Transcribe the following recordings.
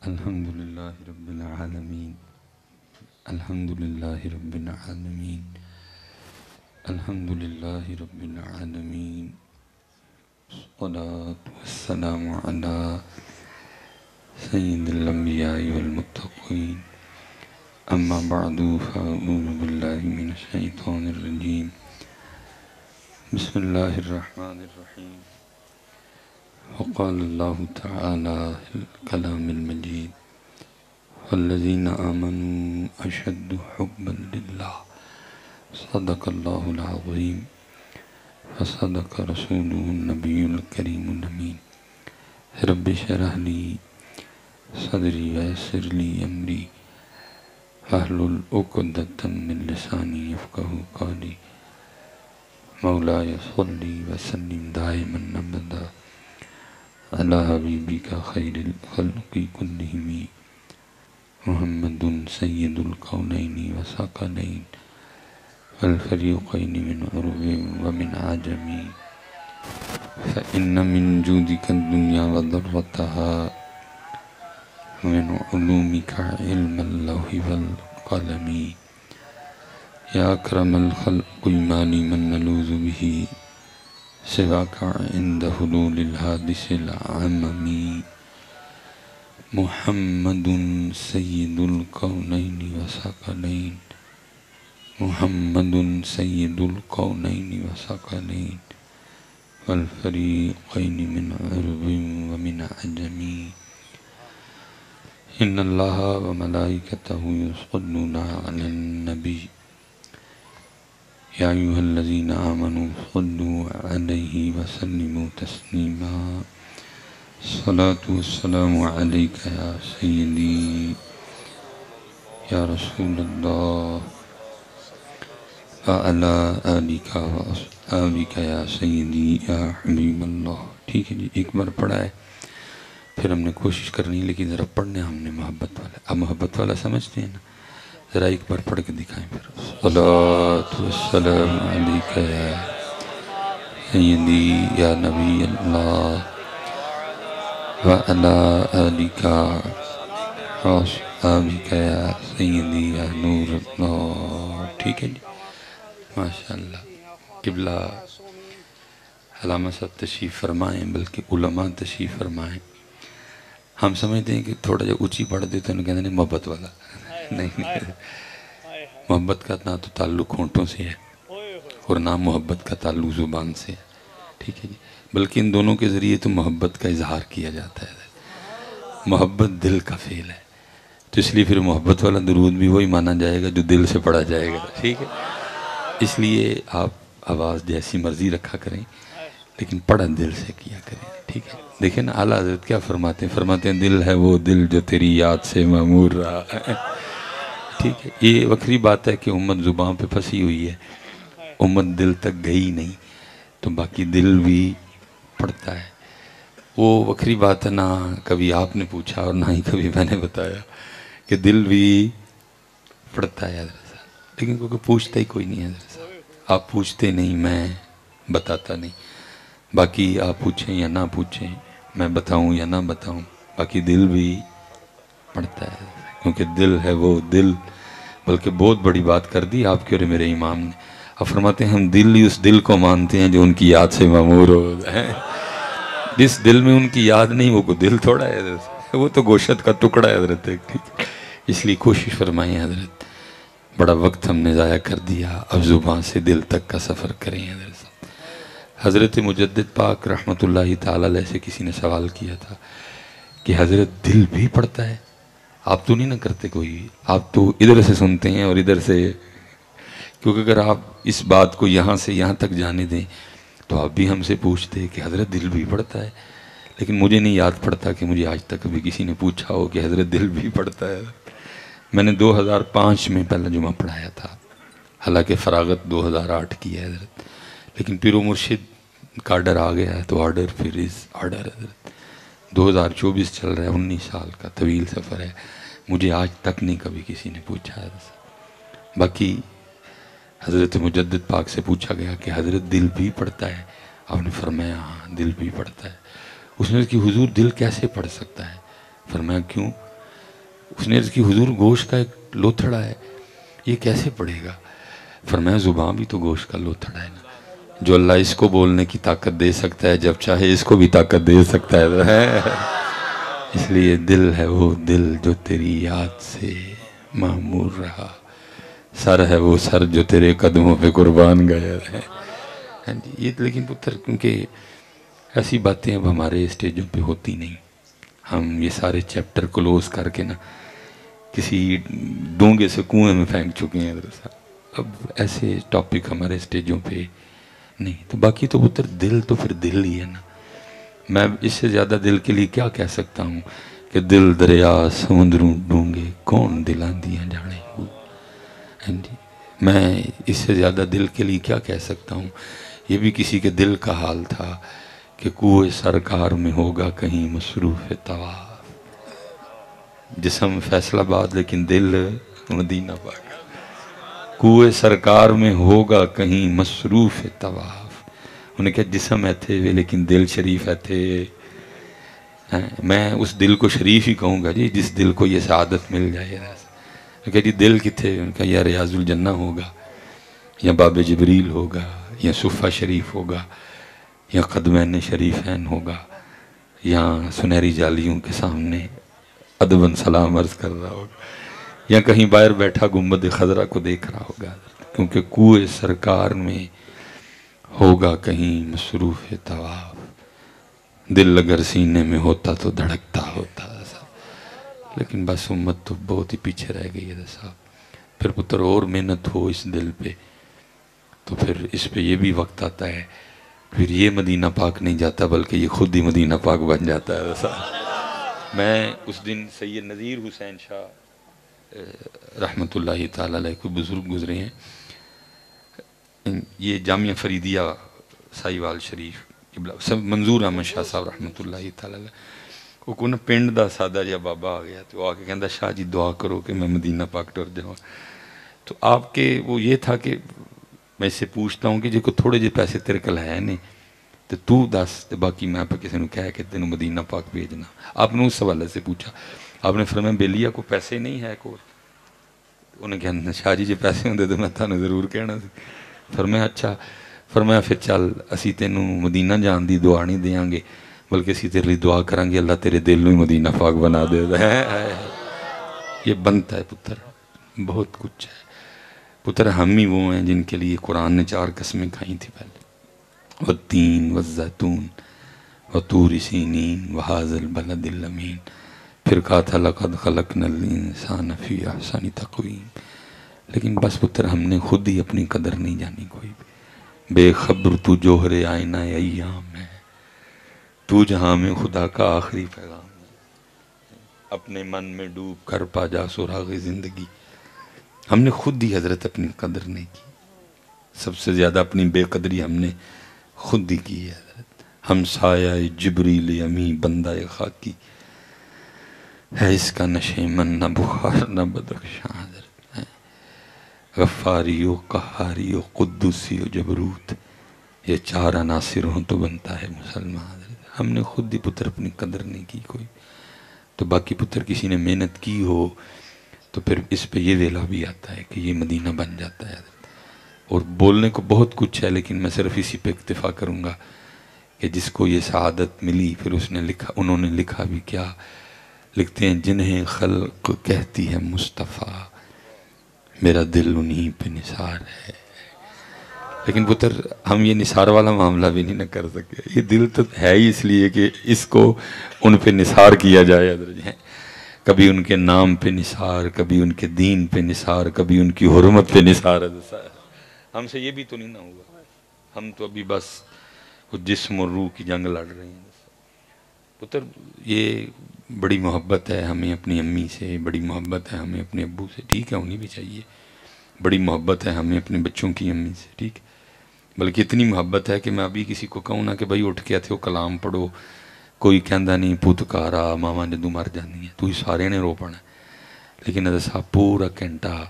الحمد لله رب العالمين. الحمد لله رب العالمين. الحمد لله رب العالمين. الصلاة والسلام على سيد الأنبياء والمتقين. أما بعد فأعوذ بالله من الشيطان الرجيم. بسم الله الرحمن الرحيم. وقال الله تعالى في الكلام المجيد: والذين آمنوا أشد حبا لله. صدق الله العظيم فصدق رسوله النبي الكريم الأمين. رب اشرح لي صدري ويسر لي أمري واحلل عقدة من لساني يفقهوا قولي. مولاي صل وسلم دائما أبدا على حبيبك خير الخلق كلهم محمد سيد الكونين وثقلين والفريقين من عرب ومن عجم. فإن من جودك الدنيا وضرتها ومن علومك علم اللوح والقلم. يا أكرم الخلق إيماني من نلوذ به سواك عند حلول الحادث العمم. محمد سيد الكونين وثقلين. محمد سيد الكونين وثقلين والفريقين من عرب ومن عجم. إن الله وملائكته يصلون على النبي يا أيها الذين آمنوا صلوا عليه وسلموا تسليما. الصلاة والسلام عليك يا سيدي يا رسول الله وعلى آلك وأصحابك يا سيدي يا حبيب اللہ. ٹھیک ہے جی، ایک بار پڑھا ہے، پھر ہم نے کوشش کرنی، لیکن ذرا پڑھنے ہم نے محبت والا. اب محبت والا سمجھتے ہیں نا، ذرا ایک بار پڑھ کے دکھائیں. پھر صلاۃ والسلام علیک یا سیدی یا نبی اللہ وعلی آلک وصحابک یا سیدی یا نور اللہ. ٹھیک ہے جی، ماشاءاللہ. قبلہ علامہ صاحب تشریف فرمائیں، بلکہ علماء تشریف فرمائیں. ہم سمجھتے ہیں کہ تھوڑا جا اونچی پڑھ دیتے ہیں، کہتے ہیں محبت والا. نہیں، محبت کا نہ تو تعلق ہونٹوں سے ہے اور نہ محبت کا تعلق زبان سے ہے. ٹھیک ہے جی، بلکہ ان دونوں کے ذریعے تو محبت کا اظہار کیا جاتا ہے. محبت دل کا فعل ہے، تو اس لیے پھر محبت والا درود بھی وہی مانا جائے گا جو دل سے پڑھا جائے گا. ٹھیک ہے، اس لیے آپ آواز جیسی مرضی رکھا کریں، لیکن پڑھا دل سے کیا کریں. ٹھیک ہے، دیکھیں نا اعلیٰ حضرت کیا فرماتے ہیں، فرماتے ہیں دل ہے وہ دل جو تیری یاد سے معمور رہا. ٹھیک ہے، یہ وکری بات ہے کہ امت زبان پہ پھنسی ہوئی ہے، امت دل تک گئی نہیں، تو باقی دل بھی پڑھتا ہے. وہ وکری بات ہے، نہ کبھی آپ نے پوچھا اور نہ ہی کبھی میں نے بتایا کہ دل بھی پڑھتا ہے حضرت صاحب، لیکن کیونکہ پوچھتا ہی کوئی نہیں ہے حضرت صاحب. آپ پوچھتے نہیں، میں بتاتا نہیں. باقی آپ پوچھیں یا نہ پوچھیں، میں بتاؤں یا نہ بتاؤں، باقی دل بھی پڑھتا ہے، کیونکہ دل ہے وہ دل. بلکہ بہت بڑی بات کر دی آپ کے اور میرے امام نے. اب فرماتے ہیں ہم دل ہی اس دل کو مانتے ہیں جو ان کی یاد سے معمور ہو. جس دل میں ان کی یاد نہیں وہ کوئی دل تھوڑا ہے حضرت، وہ تو گوشت کا ٹکڑا ہے حضرت. اس لیے کوشش فرمائیں حضرت، بڑا وقت ہم نے ضائع کر دیا، اب زبان سے دل تک کا سفر کریں حضرت. حضرت مجدد پاک رحمت اللہ تعالیٰ علیہ سے کسی نے سوال کیا تھا کہ حضرت دل بھی پڑھتا ہے؟ آپ تو نہیں نہ کرتے کوئی، آپ تو ادھر سے سنتے ہیں اور ادھر سے، کیونکہ اگر آپ اس بات کو یہاں سے یہاں تک جانے دیں تو آپ بھی ہم سے پوچھتے کہ حضرت دل بھی پڑھتا ہے. لیکن مجھے نہیں یاد پڑتا کہ مجھے آج تک کبھی کسی نے پوچھا ہو کہ حضرت دل بھی پڑھتا ہے. میں نے 2005 میں پہلا جمعہ پڑھایا تھا، حالانکہ فراغت 2008 کی ہے حضرت، لیکن پیر و مرشد کا آرڈر آ گیا ہے تو آرڈر پھر از آرڈر حضرت. 2024 چل رہا ہے، 19 سال کا طویل سفر ہے، مجھے آج تک نہیں کبھی کسی نے پوچھا ہے. باقی حضرت مجدد پاک سے پوچھا گیا کہ حضرت دل بھی پڑھتا ہے؟ آپ نے فرمایا ہاں دل بھی پڑھتا ہے. اس نے کہ حضور دل کیسے پڑھ سکتا ہے؟ فرمایا کیوں؟ اس نے عرض کی حضور گوشت کا ایک لوتھڑا ہے، یہ کیسے پڑے گا؟ فرمایا زبان بھی تو گوشت کا لوتھڑا ہے نا، جو اللہ اس کو بولنے کی طاقت دے سکتا ہے، جب چاہے اس کو بھی طاقت دے سکتا ہے۔ اس لیے دل ہے وہ دل جو تیری یاد سے معمور رہا، سر ہے وہ سر جو تیرے قدموں پہ قربان گیا ہے۔ ہاں جی، یہ لیکن پتر کیونکہ ایسی باتیں اب ہمارے اسٹیجوں پہ ہوتی نہیں، ہم یہ سارے چیپٹر کلوز کر کے نا کسی ڈونگے سے کنویں میں پھینک چکے ہیں درسا، اب ایسے ٹاپک ہمارے اسٹیجوں پہ نہیں۔ تو باقی تو پتر دل تو پھر دل ہی ہے نا، میں اس سے زیادہ دل کے لیے کیا کہہ سکتا ہوں کہ دل دریا سمندروں ڈونگے کون دلاں دیاں جانے ہو۔ ہاں جی، میں اس سے زیادہ دل کے لیے کیا کہہ سکتا ہوں، یہ بھی کسی کے دل کا حال تھا کہ کوئے سرکار میں ہوگا کہیں مصروف طواف، جسم فیصل آباد لیکن دل مدینہ پاک، کوئے سرکار میں ہوگا کہیں مصروف طواف، انہیں کہا جسم ہے تھے لیکن دل شریف ہے تھے۔ میں اس دل کو شریف ہی کہوں گا جی جس دل کو یہ سعادت مل جائے۔ کہ جی دل کتھے؟ ان کا یا ریاض الجنہ ہوگا، یا باب جبریل ہوگا، یا صفہ شریف ہوگا، یا قدمین شریفین ہوگا، یا سنہری جالیوں کے سامنے ادباً سلام عرض کر رہا ہوگا، یا کہیں باہر بیٹھا گنبد خضرا کو دیکھ رہا ہوگا، کیونکہ کوئے سرکار میں ہوگا کہیں مصروف طواف، دل اگر سینے میں ہوتا تو دھڑکتا ہوتا۔ لیکن بس امت تو بہت ہی پیچھے رہ گئی ہے صاحب۔ پھر پتر اور محنت ہو اس دل پہ تو پھر اس پہ یہ بھی وقت آتا ہے، پھر یہ مدینہ پاک نہیں جاتا بلکہ یہ خود ہی مدینہ پاک بن جاتا ہے صاحب۔ میں اس دن سید نذیر حسین شاہ رحمۃ اللہ تعالیٰ علیہ کوئی بزرگ گزرے ہیں، یہ جامعہ فریدیہ سائیوال شریف منظور احمد شاہ صاحب رحمۃ اللہ تعالیٰ علیہ، وہ کو نا پنڈ دا سادہ جا بابا آ گیا تو آ کے کہندا شاہ جی دعا کرو کہ میں مدینہ پاک ٹر جاؤں۔ تو آپ کے وہ یہ تھا کہ میں اس سے پوچھتا ہوں کہ جے کو تھوڑے جے پیسے تیرے کل ہے نہیں تو دس تے باقی میں پہ کسی نے کہہ کہ تینوں مدینہ پاک بھیجنا۔ آپ نے اس حوالے سے پوچھا، آپ نے فرمایا بیلیا کو پیسے نہیں ہے کو؟ انہیں کہنا شاہ جی جے پیسے ہوندے تو میں تھانوں ضرور کہنا سی۔ فرمایا اچھا، فرمایا پھر چل اسی تینوں مدینہ جان دی دعا نہیں دیاں گے بلکہ اسی تیرے لیے دعا کریں گے اللہ تیرے دل میں مدینہ پاک بنا دے۔ یہ بنتا ہے پتر، بہت کچھ ہے پتر۔ ہم ہی وہ ہیں جن کے لیے قرآن نے 4 قسمیں کھائیں تھی پہلے، والتین والزیتون وطور سینین وہذا البلد الامین، پھر کہا تھا لقد خلقنا الانسان فی احسن تقویم۔ لیکن بس پتر ہم نے خود ہی اپنی قدر نہیں جانی کوئی بھی۔ بے خبر تو جوہر آئینہ ایام ہے، تو جہاں میں خدا کا آخری پیغام ہے، اپنے من میں ڈوب کر پا جا سراغ زندگی۔ ہم نے خود ہی حضرت اپنی قدر نہیں کی، سب سے زیادہ اپنی بے قدری ہم نے خود ہی کی ہے حضرت۔ ہم سایہ جبریل امی بندہ خاکی ہے، اس کا نشے من نہ بخار نہ بدخشاں حضرت۔ غفاری و قہاری و قدوسی و جبروت، یہ 4 عناصر ہوں تو بنتا ہے مسلمان حضرت۔ ہم نے خود ہی پتر اپنی قدر نہیں کی کوئی، تو باقی پتر کسی نے محنت کی ہو تو پھر اس پہ یہ ویلا بھی آتا ہے کہ یہ مدینہ بن جاتا ہے حضرت۔ اور بولنے کو بہت کچھ ہے لیکن میں صرف اسی پہ اکتفا کروں گا کہ جس کو یہ سعادت ملی پھر اس نے لکھا، انہوں نے لکھا بھی کیا، لکھتے ہیں جنہیں خلق کہتی ہے مصطفیٰ میرا دل انہی پہ نثار ہے۔ لیکن پتر ہم یہ نثار والا معاملہ بھی نہیں نہ کر سکے، یہ دل تو ہے ہی اس لیے کہ اس کو ان پہ نثار کیا جائے حضرت۔ کبھی ان کے نام پہ نثار، کبھی ان کے دین پہ نثار، کبھی ان کی حرمت پہ نثار ہے۔ ہم سے یہ بھی تو نہیں نہ ہوگا، ہم تو ابھی بس جسم اور روح کی جنگ لڑ رہے ہیں پتر۔ یہ بڑی محبت ہے ہمیں اپنی امی سے، بڑی محبت ہے ہمیں اپنے ابو سے، ٹھیک ہے ہونی بھی چاہیے، بڑی محبت ہے ہمیں اپنے بچوں کی امی سے، ٹھیک ہے، بلکہ اتنی محبت ہے کہ میں ابھی کسی کو کہوں نا کہ بھائی اٹھ کے تھے کلام پڑھو، کوئی کہندا نہیں پتکارا ماما جدوں مر جاندی ہیں تو ہی سارے نے رو پڑنا، لیکن حضرت صاحب پورا گھنٹہ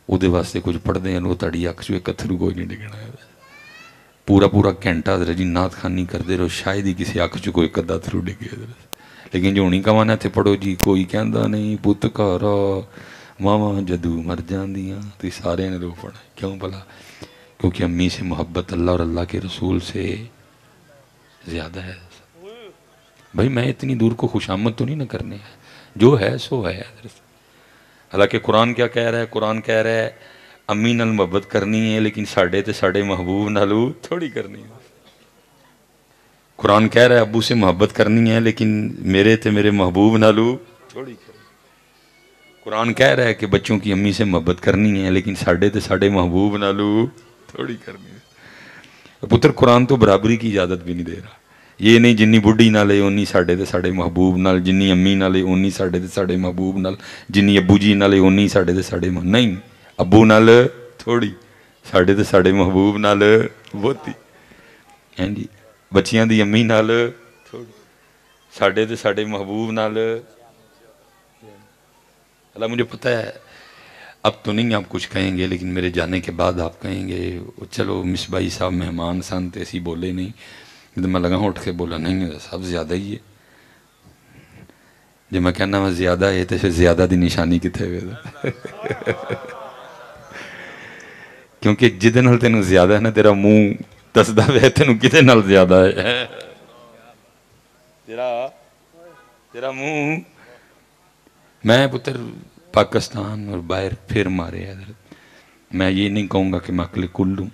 وہ دے واسطے کچھ پڑھ دیں وہ تڑی اکھ چو ایک اتھرو کوئی نہیں ڈگنا ہے، پورا گھنٹہ حضرت جی نعت خوانی کر دے رہو، شاید ہی کسی اکھ چو کوئی قدہ اتھرو ڈگے حضرت، لیکن جو ہونی کہاں تے پڑھو جی کوئی کہندا نہیں پت گھر ماواں جدو مر جاندیاں تو سارے نے رو پڑا کیوں بھلا کیونکہ امی سے محبت اللہ اور اللہ کے رسول سے زیادہ ہے بھائی میں اتنی دور کو خوشامد تو نہیں نہ کرنے ہے جو ہے سو ہے حالانکہ قرآن کیا کہہ رہا ہے قرآن کہہ رہا ہے امی نال محبت کرنی ہے لیکن ساڈے تے ساڈے محبوب نالو تھوڑی کرنی ہے قرآن کہہ رہا ہے ابو سے محبت کرنی ہے لیکن میرے تے میرے محبوب نالو تھوڑی کرنی قرآن کہہ رہا ہے کہ بچوں کی امی سے محبت کرنی ہے لیکن ساڈے تے ساڈے محبوب نالو تھوڑی کرنی ہے پتر قرآن تو برابری کی اجازت بھی نہیں دے رہا یہ نہیں جنی بڈھی نالے اونی ساڈے تے ساڈے محبوب نال جنی امی نالے اونی ساڈے تے ساڈے محبوب نال جنی ابو جی نالے اونی ساڈے تے ساڈے نہیں ابو نال تھوڑی ساڈے تے ساڈے محبوب نال بہتی ہیں جی بچیاں دی امی نال تھوڑی ساڈے تے ساڈے محبوب نال اللہ مجھے پتہ ہے اب تو نہیں آپ کچھ کہیں گے لیکن میرے جانے کے بعد آپ کہیں گے چلو مصباحی صاحب مہمان سن تے ایسی بولے نہیں جب میں لگا اٹھ کے بولا نہیں صاحب زیادہ ہی ہے جب میں کہنا میں زیادہ ہے تو پھر زیادہ دی نشانی کتنے ہوئے کیونکہ جدے نال تینوں زیادہ ہے نا تیرا منہ دسدا ہے تینوں کتے نال زیادہ ہے تیرا منہ میں پتر پاکستان اور باہر پھر مارے حضرت میں یہ نہیں کہوں گا کہ میں عقل کل لوں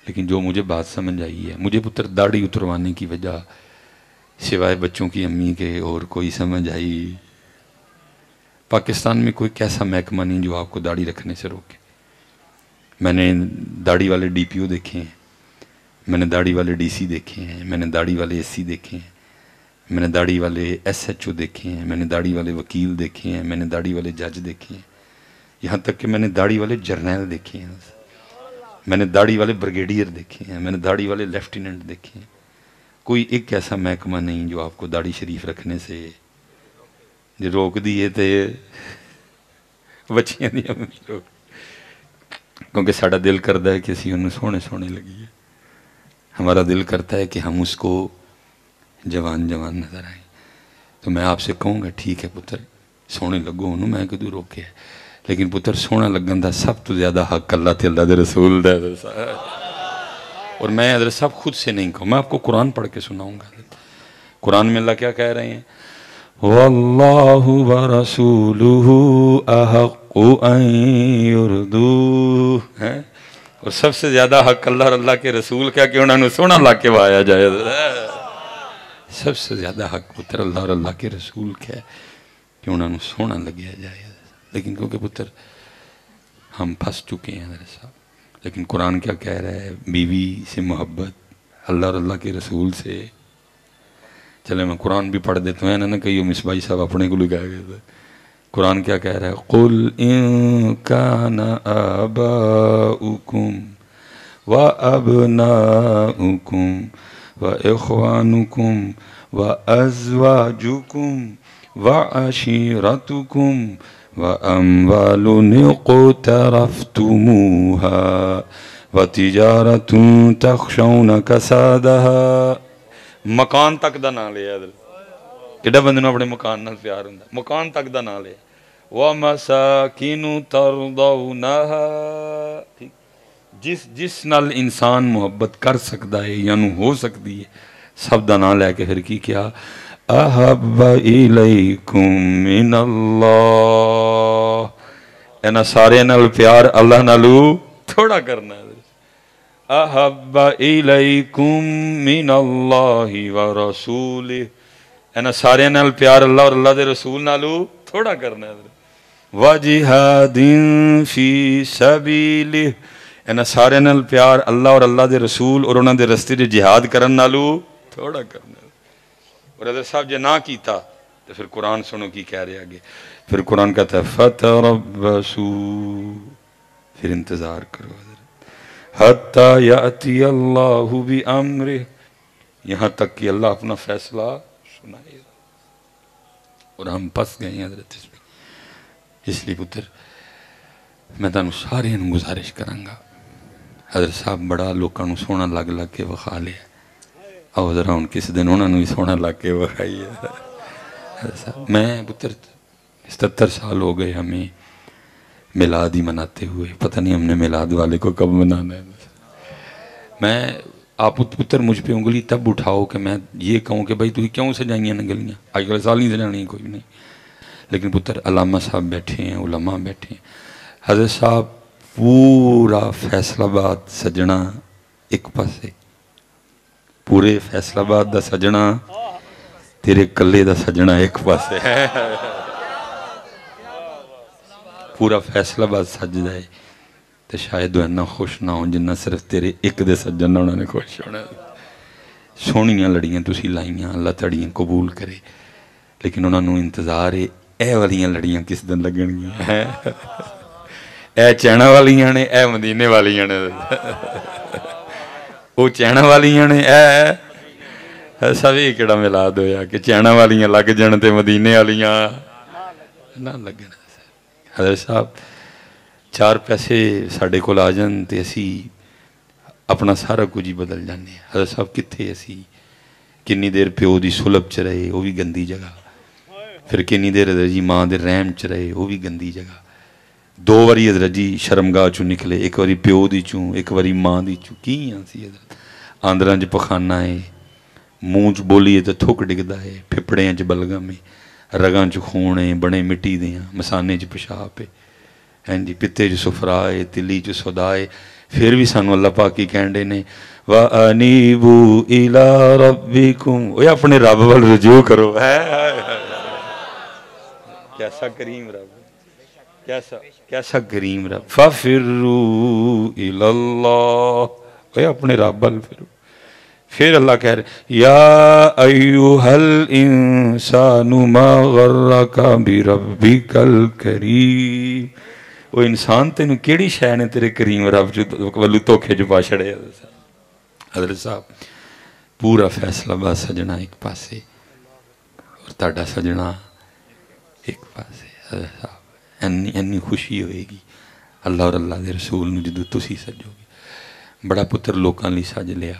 لیکن جو مجھے بات سمجھ آئی ہے مجھے پتر داڑھی اتروانے کی وجہ سوائے بچوں کی امی کے اور کوئی سمجھ آئی پاکستان میں کوئی کیسا محکمہ نہیں جو آپ کو داڑھی رکھنے سے روکے میں نے داڑھی والے ڈی پی او دیکھے ہیں میں نے داڑھی والے ڈی سی دیکھے ہیں میں نے داڑھی والے ایس سی دیکھے ہیں میں نے داڑھی والے ایس ایچ او دیکھے ہیں میں نے داڑھی والے وکیل دیکھے ہیں میں نے داڑھی والے جج دیکھے ہیں یہاں تک کہ میں نے داڑھی والے جرنیل دیکھے ہیں میں نے داڑھی والے بریگیڈیئر دیکھے ہیں میں نے داڑھی والے لیفٹیننٹ دیکھے ہیں کوئی ایک ایسا محکمہ نہیں جو آپ کو داڑھی شریف رکھنے سے جو روک دیے تھے بچیاں دی امی روک کیونکہ ساڑا دل کرتا ہے کہ اسی انہوں سونے سونے لگی ہے ہمارا دل کرتا ہے کہ ہم اس کو جوان جوان نظر آئیں تو میں آپ سے کہوں گا ٹھیک ہے پتر سونے لگو انہوں میں کدو روکے ہے لیکن پتر سونا لگن دا سب تو زیادہ حق اللہ تے اللہ دے رسول دے اور میں حضرت صاحب خود سے نہیں کہوں میں آپ کو قرآن پڑھ کے سناؤں گا قرآن میں اللہ کیا کہہ رہے ہیں واللہ ورسولہ احق ان یردوہ اور سب سے زیادہ حق اللہ اور اللہ کے رسول کیا کہ انہوں نے سونا لا کے وایا جائے سب سے زیادہ حق پتر اللہ اور اللہ کے رسول کیا کہ انہوں نے سونا لگیا جائے لیکن کیونکہ پتر ہم پھنس چکے ہیں حضرت صاحب لیکن قرآن کیا کہہ رہا ہے بیوی سے محبت اللہ اور اللہ کے رسول سے چلے میں قرآن بھی پڑھ دیتا ہوں نا کہ مصباحی صاحب اپنے کو لگائے گئے تھے قرآن کیا کہہ رہا ہے قُلْ إِن كَانَ آبَاؤُكُمْ وَأَبْنَاؤُكُمْ وَإِخْوَانُكُمْ وَأَزْوَاجُكُمْ وَعَشِيرَتُكُمْ وَأَمْوَالٌ اقْتَرَفْتُمُوهَا وَتِجَارَةٌ تَخْشَوْنَ كَسَادَهَا مکان تک دا نام لیا کڈا بندے نوں اپنے مکان نال پیار ہوندا مکان تک دا نام لیا وَمَسَاكِنُ تَرْضَوْنَهَا جس نال انسان محبت کر سکتا ہے یعنی ہو سکتی ہے سب دا نام لے کے پھر کی کیا احب الیکم من اللہ اینا سارے نال پیار اللہ نالو تھوڑا کرنا ہے احب الیکم من اللہ ورسولہ اینا سارے نال پیار اللہ اور اللہ دے رسول نالو تھوڑا کرنا ہے وجہاد فی سبیلہ اینا سارے نال پیار اللہ اور اللہ دے رسول اور انہاں دے رستے دے جہاد کرن نالو تھوڑا کرنا ہے اور حضرت صاحب جے نہ کیتا تو پھر قرآن سنو کی کہہ رہے آگے پھر قرآن کہتا ہے فتربصوا پھر انتظار کرو حضرت حتی یاتی اللہ بامرہ یہاں تک کہ اللہ اپنا فیصلہ سنائے اور ہم پس گئے ہیں حضرت اس لیے پتر میں تانوں سارے گزارش کرانگا حضرت صاحب بڑا لوکاں سونا لگ لگ کے وکھا لیا آؤ ذرا ہن کس دن انہوں نے سونا لگ کے وکھائی ہے صاحب میں پتر 77 سال ہو گئے ہمیں میلاد ہی مناتے ہوئے، پتہ نہیں ہم نے میلاد والے کو کب منانا ہے۔ میں آپ پتر مجھ پہ انگلی تب اٹھاؤ کہ میں یہ کہوں کہ بھائی تھی کیوں سجائیاں نا گلیاں، آج کل سال نہیں سجانی کوئی نہیں، لیکن پتر علامہ صاحب بیٹھے ہیں، علماء بیٹھے ہیں، حضرت صاحب پورا فیصل آباد سجنا ایک پاسے، پورے فیصل آباد دا سجنا تیرے کلے دا سجنا ایک پاسے ہے، پورا فیصل آباد سج جائے تو شاید وہ اتنا خوش نہ ہوں جنہ صرف تیرے ایک دے سجن انہوں نے خوش ہونا۔ سونیاں لڑیاں تسی لائیاں، اللہ تڑیاں قبول کرے، لیکن انہوں نے انتظار ہے اے والیاں لڑیاں کس دن لگن گیا، اے چینہ والیاں نے، اے مدینے والیاں نے، وہ چینہ والیاں نے، اے سبھی کڑا میلاد ہویا کہ چینہ والیاں لگ جانتے مدینے والیاں نہ لگن۔ حضرت صاحب 4 پیسے ساڑھے کو آ جان تے اسی اپنا سارا کچھ ہی بدل جانے۔ حضرت صاحب کتھے اسی کنی دیر پیو دی سلب چ رہے وہ بھی گندی جگہ، پھر کنی دیر حضرت جی ماں دے رحم چ رہے وہ بھی گندی جگہ، 2 واری حضرت جی شرمگاہ چوں نکلے، ایک واری پیو دی چوں، ایک واری ماں دی چوں، کی سی حضرت آندران چ پخانا ہے، منہ چ بولیے تو تھک ڈگدا ہے، پھپڑیاں چ بلغم ہے، رگاں چ خون ہے، بڑے مٹی دیاں، مسانے چ پیشاب ہے، جی پتے چ سفرا ہے، تلی چ سودا ہے، پھر بھی سانو اللہ پاک کی کہندے نے وَأَنِيبُوا إِلَىٰ رَبِّكُمْ، وہ اپنے رب وال رجوع کرو، کیسا کریم رب، کیسا کریم رب، فَفِرُّوا إِلَى اللَّهِ، وہ اپنے رب وال پھر اللہ کہہ رہے یا ایوہا الانسان ما غرک بربک الکریم، وہ انسان تینوں کیڑی شے نے تیرے کریم رب والو دھوکھے جو پا چھڑے۔ حضرت صاحب پورا فیصلہ آباد سجنا ایک پاسے اور تاڑا سجنا ایک پاسے۔ حضرت صاحب اینی خوشی ہوئے گی اللہ اور اللہ دے رسول نو جدو تسی سجو گے۔ بڑا پتر لوکاں لی سج لیا،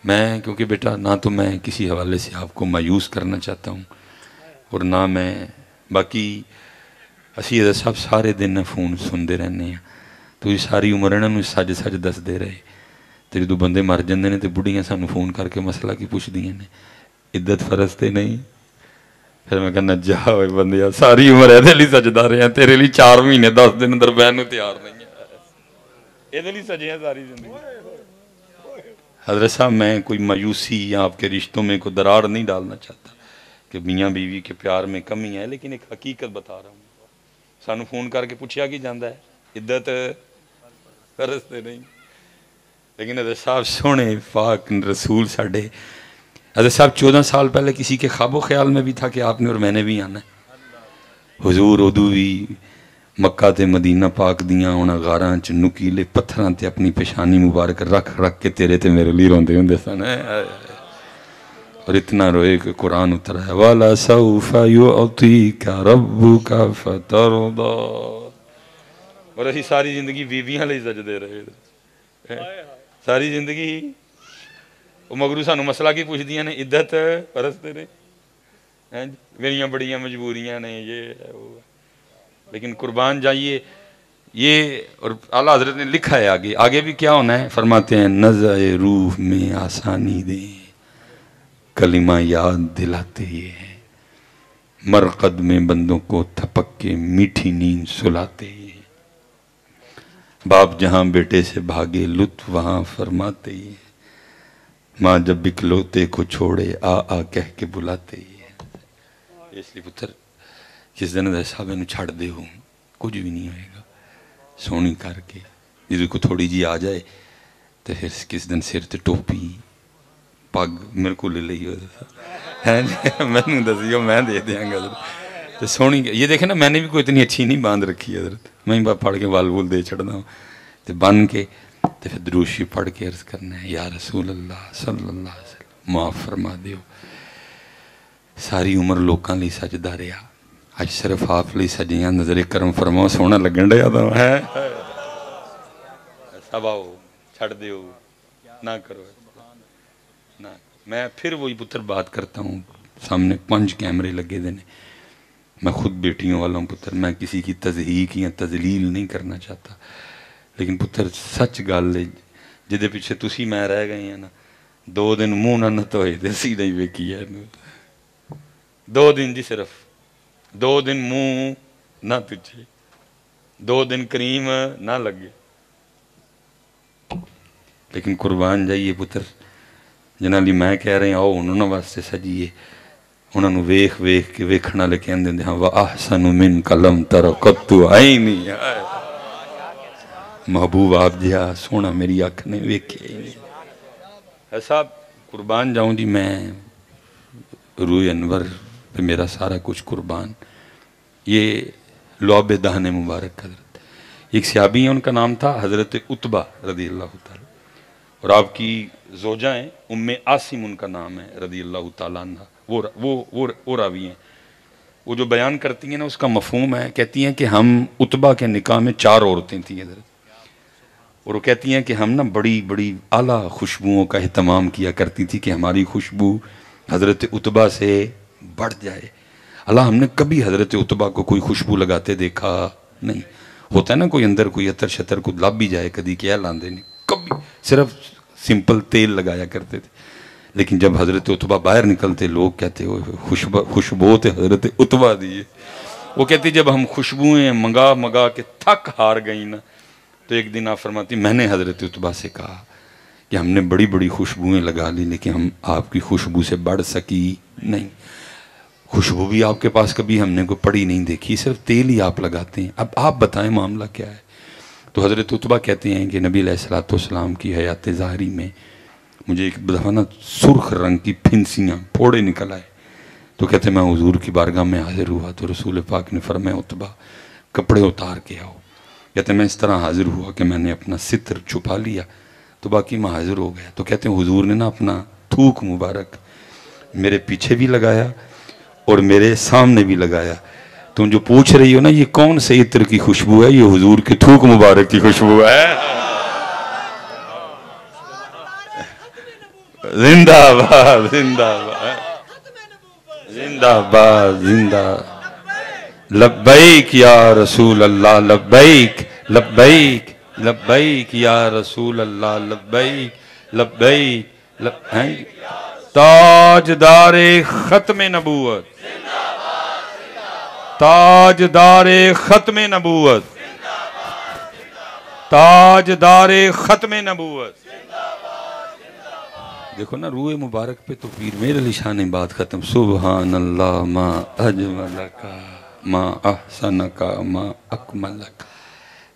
میں کیونکہ بیٹا نہ تو میں کسی حوالے سے آپ کو مایوس کرنا چاہتا ہوں اور نہ میں باقی اسی حضرت صاحب سارے دن فون سن دے رہنے ہیں، تو یہ ساری عمر انہوں سج سج دس دے رہے، تو جدو بندے مر جاندے نے تو بڑھیاں سانو فون کر کے مسئلہ کی پوچھ دیاں نے عدت فرض تے نہیں، پھر میں کہنا جا ہوئے بندیا ساری عمر ایدھے لی سجدہ رہے ہیں، تیرے لی 4 مہینے 10 دن اندر بہن تیار نہیں ہے، ایدھے لی سجے ہیں ساری زندگی۔ حضرت صاحب میں کوئی مایوسی یا آپ کے رشتوں میں کوئی درار نہیں ڈالنا چاہتا کہ میاں بیوی کے پیار میں کمی ہے، لیکن ایک حقیقت بتا رہا ہوں، سانو فون کر کے پوچھیا کی جاندہ ہے عدت فرض تے نہیں، لیکن حضرت صاحب سونے پاک رسول ساڑھے حضرت صاحب 14 سال پہلے کسی کے خواب و خیال میں بھی تھا کہ آپ نے اور میں نے بھی آنا ہے، حضور ادو بھی مکہ تے مدینہ پاک دیاں ہونا غاران چ نکیلے پتھران تے اپنی پیشانی مبارک رکھ رکھ کے تیرے تے میرے لی روندے ہوندے سن، اور اتنا روئے کہ قرآن اترا ہے وَلَا سَوْفَ يُعْطِيكَ رَبُّكَ فَتَرْضَى، اور اسی ساری زندگی بیویاں لئی سجدے رہے، ساری زندگی وہ مگرو سانو مسئلہ کی پوچھ دیا نے عدت پرستے رہے، میریاں بڑیاں مجبوریاں نے یہ ہے وہ، لیکن قربان جائیے یہ، اور اعلیٰ حضرت نے لکھا ہے آگے بھی کیا ہونا ہے، فرماتے ہیں نزع روح میں آسانی دیں، کلمہ یاد دلاتے یہ ہیں، مرقد میں بندوں کو تھپک کے میٹھی نیند سلاتے یہ ہیں، باپ جہاں بیٹے سے بھاگے لطف وہاں فرماتے یہ ہیں، ماں جب بکلوتے کو چھوڑے آ آ کہہ کے بلاتے یہ ہیں۔ اس لیے پتر جس دن حضرت صاحب انہوں چھڑ دے ہوں کچھ بھی نہیں ہوئے گا، سونی کر کے جدو کو تھوڑی جی آ جائے تو پھر کس دن سر تے ٹوپی پگ میرے کو لے لئی حضرت میں نے دسی ہو میں دے دیاں گا حضرت، تو سونی یہ دیکھیں نا میں نے بھی کوئی اتنی اچھی نہیں باندھ رکھی حضرت، میں ہی پڑھ کے وال وول دے چھڑنا ہوں تو بن کے تو پھر دروشی پڑھ کے عرض کرنا ہے یا رسول اللہ صلی اللہ علیہ وسلم معاف فرما دیو، ساری عمر لوکاں لی سجدہ رہا، آج صرف آپ لی سجیاں نظر کرم فرماؤ سونا لگن رہا تھا ہے سب آؤ چھڑ دیو نہ کرو نہ، میں پھر وہی پتر بات کرتا ہوں، سامنے 5 کیمرے لگے دینے، میں خود بیٹیوں والا ہوں پتر، میں کسی کی تضحیق یا تذلیل نہیں کرنا چاہتا، لیکن پتر سچ گل ہے جدے پیچھے تسی میں رہ گئے ہیں نا، 2 دن منہ نہ ہوئے تے سیدھا ہی ویکھی ہے 2 دن جی، صرف 2 دن منہ نہ تجھے، 2 دن کریم نہ لگے، لیکن قربان جائیے پتر جنہاں لی میں کہہ رہے ہیں آؤ انہوں نے واسطے سجیے، انہوں نے ویخ ویخ کے ویکھنا لے کے اندے ہاں وَأَحْسَنُ مِنْكَ لَمْ تَرَ قَطُّ عَيْنِي، محبوب آپ جہاں سونا میری آنکھ نے ویکھے ہی نہیں ہے صاحب۔ قربان جاؤں جی میں روح انور پہ میرا سارا کچھ قربان، یہ لعب دہن مبارک حضرت، ایک صحابی ہیں ان کا نام تھا حضرت عتبہ رضی اللہ تعالیٰ، اور آپ کی زوجہ ہیں ام عاصم ان کا نام ہے رضی اللہ تعالیٰ عنہ، وہ راوی ہیں، وہ جو بیان کرتی ہیں نا اس کا مفہوم ہے، کہتی ہیں کہ ہم عتبہ کے نکاح میں 4 عورتیں تھیں حضرت، اور وہ کہتی ہیں کہ ہم نا بڑی بڑی اعلیٰ خوشبوؤں کا اہتمام کیا کرتی تھی کہ ہماری خوشبو حضرت عتبہ سے بڑھ جائے۔ اللہ ہم نے کبھی حضرت عتبہ کو کوئی خوشبو لگاتے دیکھا نہیں، ہوتا ہے نا کوئی اندر کوئی عطر شطر کو لب بھی جائے کدی کیا لاندے نہیں، کبھی صرف سمپل تیل لگایا کرتے تھے، لیکن جب حضرت عتبہ باہر نکلتے لوگ کہتے خوشبو تے حضرت عتبہ دیئے، وہ کہتی جب ہم خوشبوئیں منگا منگا کے تھک ہار گئیں نا، تو ایک دن آپ فرماتی میں نے حضرت عتبہ سے کہا کہ ہم نے بڑی بڑی خوشبوئیں لگا لی لیکن ہم آپ کی خوشبو سے بڑھ سکی نہیں، خوشبو بھی آپ کے پاس کبھی ہم نے کوئی پڑی نہیں دیکھی، صرف تیل ہی آپ لگاتے ہیں، اب آپ بتائیں معاملہ کیا ہے؟ تو حضرت عتبہ کہتے ہیں کہ نبی علیہ السلام کی حیات ظاہری میں مجھے ایک دفعہ نا سرخ رنگ کی پھنسیاں پھوڑے نکل آئے، تو کہتے ہیں میں حضور کی بارگاہ میں حاضر ہوا تو رسول پاک نے فرمایا عتبہ کپڑے اتار کے آؤ، کہتے ہیں میں اس طرح حاضر ہوا کہ میں نے اپنا ستر چھپا لیا تو باقی میں حاضر ہو گیا، تو کہتے ہیں حضور نے نا اپنا تھوک مبارک میرے پیچھے بھی لگایا اور میرے سامنے بھی لگایا، تم جو پوچھ رہی ہو نا یہ کون سے عطر کی خوشبو ہے، یہ حضور کے تھوک مبارک کی خوشبو ہے۔ زندہ باد زندہ باد زندہ باد زندہ، لبیک یا رسول اللہ لبیک لبیک لبیک یا رسول اللہ لبیک لبیک تاجدار ختم نبوت، تاجدار ختم نبوت، تاجدار ختم نبوت۔ دیکھو نا روح مبارک پہ تو پیر میر علی شاہ نے بات ختم، سبحان اللہ ما اجملکا ما احسنکا ما اکملکا،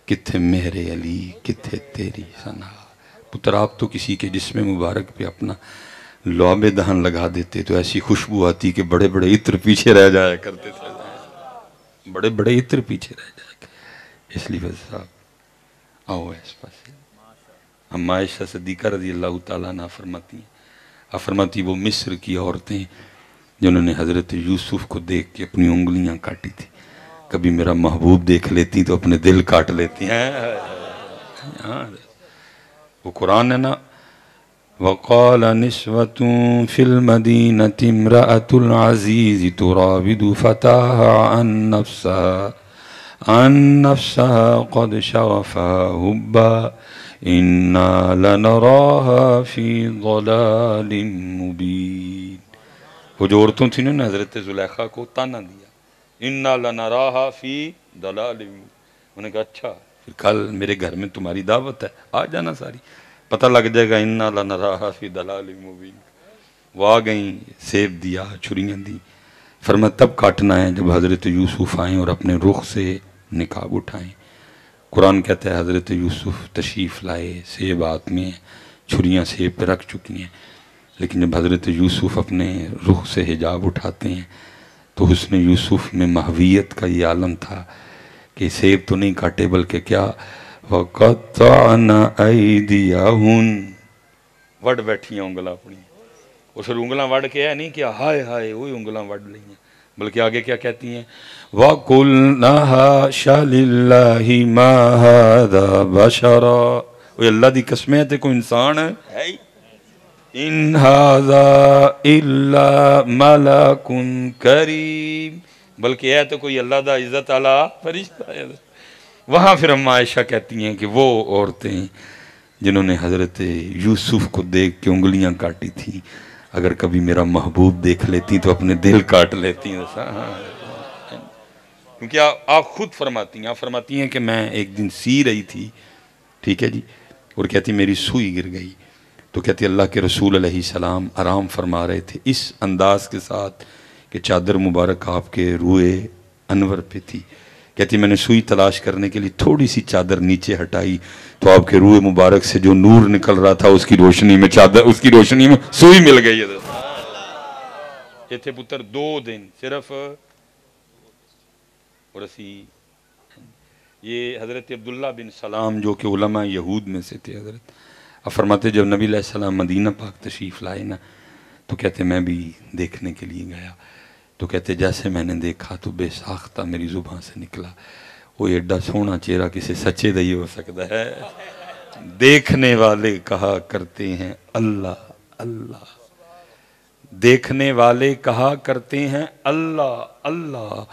کتھے میرے علی کتھے تیری ثنا۔ پتر آپ تو کسی کے جسم مبارک پہ اپنا لعب دہن لگا دیتے تو ایسی خوشبو آتی کہ بڑے بڑے عطر پیچھے رہ جایا کرتے تھے، بڑے بڑے عطر پیچھے رہ جایا کرتے، اس لیے وجہ صاحب آؤ اس پاس۔ ہم عائشہ صدیقہ رضی اللہ تعالیٰ عنہ فرماتی ہیں، فرماتی وہ مصر کی عورتیں جنہوں نے حضرت یوسف کو دیکھ کے اپنی انگلیاں کاٹی تھی، کبھی میرا محبوب دیکھ لیتی تو اپنے دل کاٹ لیتی ہیں۔ وہ قرآن ہے نا، وَقَالَ نِسْوَةٌ فِي الْمَدِينَةِ امْرَأَةُ الْعَزِيزِ تُرَاوِدُ فَتَاهَا عَنْ نَفْسَهَا قَدْ شَغَفَهَا حُبًّا اِنَّا لَنَرَاهَا فِي ضَلَالٍ مُبِينٍ۔ وہ جو عورتوں تھیں نے حضرت زلیخا کو تانا دیا، اِنَّا لَنَرَاهَا فِي ضَلَالٍ مُبِينٍ، انہوں نے کہا اچھا پھر کل میرے گھر میں تمہاری دعوت ہے، آ جانا ساری، پتہ لگ جائے گا اِنَّا لَنَرَاهَا فِي ضَلَالٍ مُبِينٍ۔ وہ آ گئیں، سیب دیا، چھریاں دی، فرمایا تب کاٹنا ہے جب حضرت یوسف آئیں اور اپنے رخ سے نقاب اٹھائیں۔ قرآن کہتا ہے حضرت یوسف تشریف لائے، سیب ہاتھ میں چھریاں سیب پہ رکھ چکی ہیں، لیکن جب حضرت یوسف اپنے رخ سے حجاب اٹھاتے ہیں تو حسن یوسف میں محویت کا یہ عالم تھا کہ سیب تو نہیں کاٹے بلکہ کیا وَقَطَّعْنَ أَيْدِيَهُنَّ، وڑ بیٹھی ہیں انگلاں اپنی، اور پھر انگلاں وڑ کے ہے نہیں کیا ہائے ہائے وہی انگلاں وڑ لی ہیں، بلکہ آگے کیا کہتی ہیں وَقُلْنَا حَاشَ لِلَّهِ مَا هَذَا بَشَرًا، وہ اللہ دی قسمیں تے کوئی انسان ہے إِنْ هَذَا إِلَّا مَلَكٌ كَرِيمٌ، بلکہ ہے تو کوئی اللہ دا عزت اعلیٰ فرشتہ ہے۔ وہاں پھر اما عائشہ کہتی ہیں کہ وہ عورتیں جنہوں نے حضرت یوسف کو دیکھ کے انگلیاں کاٹی تھیں، اگر کبھی میرا محبوب دیکھ لیتی تو اپنے دل کاٹ لیتی ہیں۔ کیونکہ آپ خود فرماتی ہیں، آپ فرماتی ہیں کہ میں ایک دن سی رہی تھی، ٹھیک ہے جی، اور کہتی میری سوئی گر گئی، تو کہتی اللہ کے رسول علیہ السلام آرام فرما رہے تھے اس انداز کے ساتھ کہ چادر مبارک آپ کے روئے انور پہ تھی، کہتی میں نے سوئی تلاش کرنے کے لیے تھوڑی سی چادر نیچے ہٹائی تو آپ کے روئے مبارک سے جو نور نکل رہا تھا اس کی روشنی میں چادر، اس کی روشنی میں سوئی مل گئی ہے۔ یہ تھے پتر 2 دن صرف، اور اسی یہ حضرت عبداللہ بن سلام جو کہ علماء یہود میں سے تھے، حضرت اب فرماتے جب نبی علیہ السلام مدینہ پاک تشریف لائے نا تو کہتے میں بھی دیکھنے کے لیے گیا، تو کہتے جیسے میں نے دیکھا تو بے ساختہ میری زبان سے نکلا وہ ایڈا سونا چہرہ کسی سچے دہی ہو سکتا ہے، دیکھنے والے کہا کرتے ہیں اللہ اللہ، دیکھنے والے کہا کرتے ہیں اللہ اللہ،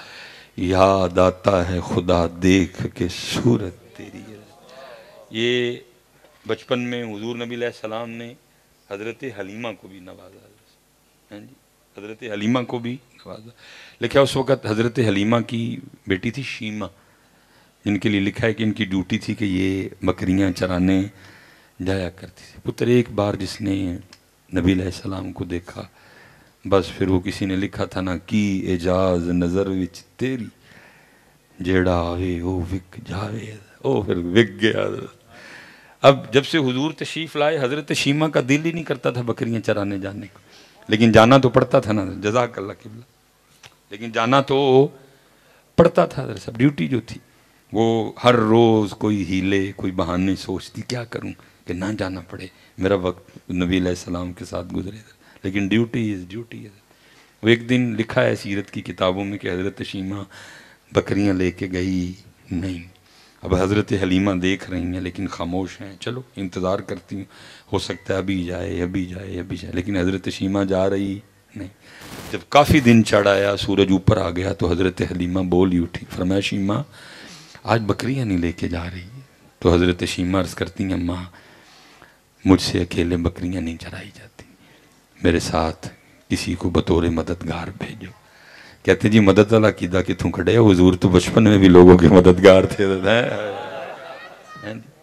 یاد آتا ہے خدا دیکھ کے صورت تیری ہے۔ یہ بچپن میں حضور نبی علیہ السلام نے حضرت حلیمہ کو بھی نوازا، حضرت حلیمہ کو بھی نوازا، لکھا اس وقت حضرت حلیمہ کی بیٹی تھی شیمہ، جن کے لیے لکھا ہے کہ ان کی ڈیوٹی تھی کہ یہ بکریاں چرانے جایا کرتی تھی۔ پتر ایک بار جس نے نبی علیہ السلام کو دیکھا بس پھر وہ کسی نے لکھا تھا نا کی اعجاز نظر وچ تیری جیڑا آوے او وک جاوے، او پھر وک گیا۔ اب جب سے حضور تشریف لائے حضرت شیمہ کا دل ہی نہیں کرتا تھا بکریاں چرانے جانے کو، لیکن جانا تو پڑتا تھا نا، جزاک اللہ قبلہ، لیکن جانا تو پڑتا تھا، سب ڈیوٹی جو تھی وہ ہر روز کوئی ہیلے کوئی بہانے سوچتی کیا کروں کہ نہ جانا پڑے، میرا وقت نبی علیہ السلام کے ساتھ گزرے، لیکن ڈیوٹی از ڈیوٹی ہے۔ وہ ایک دن لکھا ہے سیرت کی کتابوں میں کہ حضرت شیمہ بکریاں لے کے گئی نہیں، اب حضرت حلیمہ دیکھ رہی ہیں لیکن خاموش ہیں، چلو انتظار کرتی ہوں ہو سکتا ہے ابھی جائے ابھی جائے ابھی جائے، لیکن حضرت شیمہ جا رہی نہیں۔ جب کافی دن چڑھ آیا سورج اوپر آ گیا تو حضرت حلیمہ بول ہی اٹھی، فرمایا شیمہ آج بکریاں نہیں لے کے جا رہی، تو حضرت شیمہ عرض کرتی ہیں اماں مجھ سے اکیلے بکریاں نہیں چرائی جاتی، میرے ساتھ کسی کو بطور مددگار بھیجو۔ کہتے جی مدد والا کیدا کتوں کھڑے، حضور تو بچپن میں بھی لوگوں کے مددگار تھے۔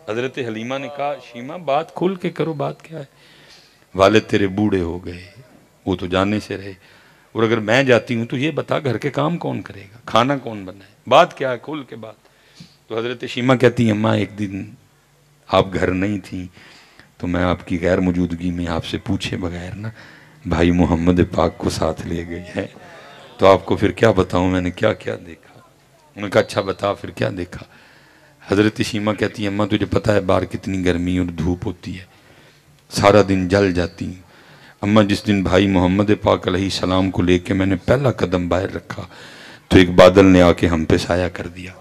حضرت حلیمہ نے کہا شیمہ بات کھول کے کرو، بات کیا ہے؟ والد تیرے بوڑھے ہو گئے، وہ تو جانے سے رہے، اور اگر میں جاتی ہوں تو یہ بتا گھر کے کام کون کرے گا، کھانا کون بنائے، بات کیا ہے، کھول کے بات۔ تو حضرت شیمہ کہتی ہیں اماں ایک دن آپ گھر نہیں تھیں تو میں آپ کی غیر موجودگی میں آپ سے پوچھے بغیر نا بھائی محمد پاک کو ساتھ لے گئی ہے، تو آپ کو پھر کیا بتاؤں میں نے کیا کیا دیکھا۔ انہوں نے کہا اچھا بتا پھر کیا دیکھا۔ حضرت شیمہ کہتی ہیں اماں تجھے پتہ ہے باہر کتنی گرمی اور دھوپ ہوتی ہے، سارا دن جل جاتی ہیں اماں، جس دن بھائی محمد پاک علیہ السلام کو لے کے میں نے پہلا قدم باہر رکھا تو ایک بادل نے آ کے ہم پہ سایہ کر دیا،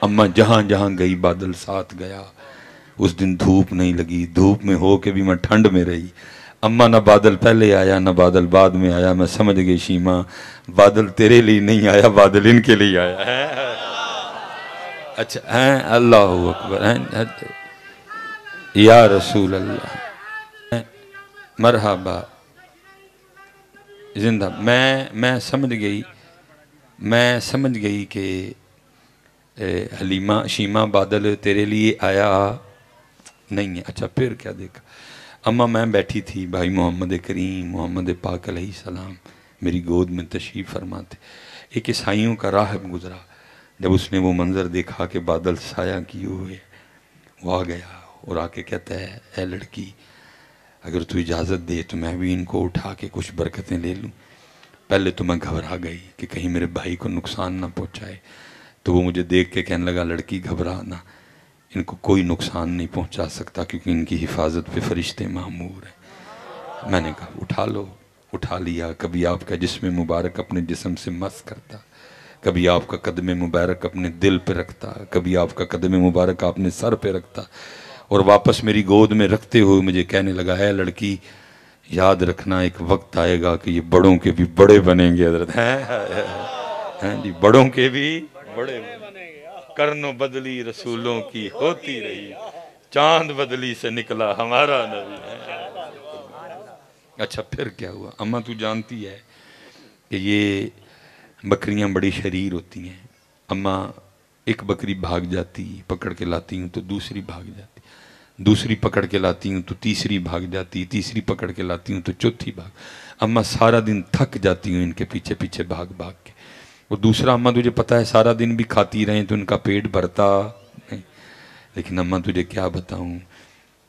اماں جہاں جہاں گئی بادل ساتھ گیا، اس دن دھوپ نہیں لگی، دھوپ میں ہو کے بھی میں ٹھنڈ میں رہی، اماں نہ بادل پہلے آیا نہ بادل بعد میں آیا، میں سمجھ گئی شیمہ بادل تیرے لیے نہیں آیا، بادل ان کے لیے آیا ہے۔ اچھا ہیں اللہ اکبر ہیں یا رسول اللہ، مرحبا زندہ۔ میں سمجھ گئی کہ حلیمہ شیمہ بادل تیرے لیے آیا نہیں ہے، اچھا پھر کیا دیکھا؟ اماں میں بیٹھی تھی، بھائی محمد کریم محمد پاک علیہ السلام میری گود میں تشریف فرماتے، ایک عیسائیوں کا راہب گزرا، جب اس نے وہ منظر دیکھا کہ بادل سایہ کیے ہوئے، وہ آ گیا اور آ کے کہتا ہے اے لڑکی اگر تو اجازت دے تو میں بھی ان کو اٹھا کے کچھ برکتیں لے لوں۔ پہلے تو میں گھبرا گئی کہ کہیں میرے بھائی کو نقصان نہ پہنچائے، تو وہ مجھے دیکھ کے کہنے لگا لڑکی گھبرا نہ، ان کو کوئی نقصان نہیں پہنچا سکتا کیونکہ ان کی حفاظت پہ فرشتے معمور ہیں۔ میں نے کہا اٹھا لو، اٹھا لیا، کبھی آپ کا جسم مبارک اپنے جسم سے مس کرتا، کبھی آپ کا قدم مبارک اپنے دل پہ رکھتا، کبھی آپ کا قدم مبارک اپنے سر پہ رکھتا، اور واپس میری گود میں رکھتے ہوئے مجھے کہنے لگا اے لڑکی یاد رکھنا ایک وقت آئے گا کہ یہ بڑوں کے بھی بڑے بنیں گے حضرت، ہیں جی، بڑوں کے بھی بڑے کرن و بدلی رسولوں کی ہوتی رہی، چاند بدلی سے نکلا ہمارا نبی ہے۔ اچھا پھر کیا ہوا؟ اماں تو جانتی ہے کہ یہ بکریاں بڑی شریر ہوتی ہیں۔ اماں ایک بکری بھاگ جاتی، پکڑ کے لاتی ہوں تو دوسری بھاگ جاتی، دوسری پکڑ کے لاتی ہوں تو تیسری بھاگ جاتی، تیسری پکڑ کے لاتی ہوں تو چوتھی بھاگ۔ اماں سارا دن تھک جاتی ہوں ان کے پیچھے پیچھے بھاگ بھاگ کے۔ اور دوسرا اماں تجھے پتا ہے سارا دن بھی کھاتی رہیں تو ان کا پیٹ بھرتا نہیں، لیکن اماں تجھے کیا بتاؤں،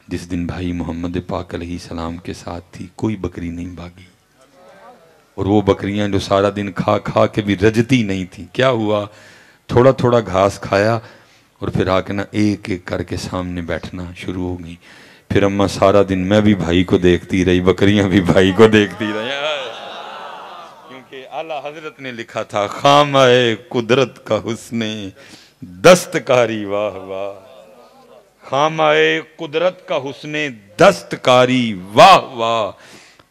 جس دن بھائی محمد پاک علیہ السلام کے ساتھ تھی کوئی بکری نہیں بھاگی، اور وہ بکریاں جو سارا دن کھا کھا کے بھی رجتی نہیں تھی، کیا ہوا؟ تھوڑا تھوڑا گھاس کھایا اور پھر آ کے نا ایک ایک کر کے سامنے بیٹھنا شروع ہو گئی۔ پھر اماں سارا دن میں بھی بھائی کو دیکھتی رہی، بکریاں بھی بھائی کو دیکھتی رہی، کیونکہ اعلیٰ حضرت نے لکھا تھا خامہ قدرت کا حسن دستکاری واہ واہ، خامہ قدرت کا حسن دستکاری واہ واہ،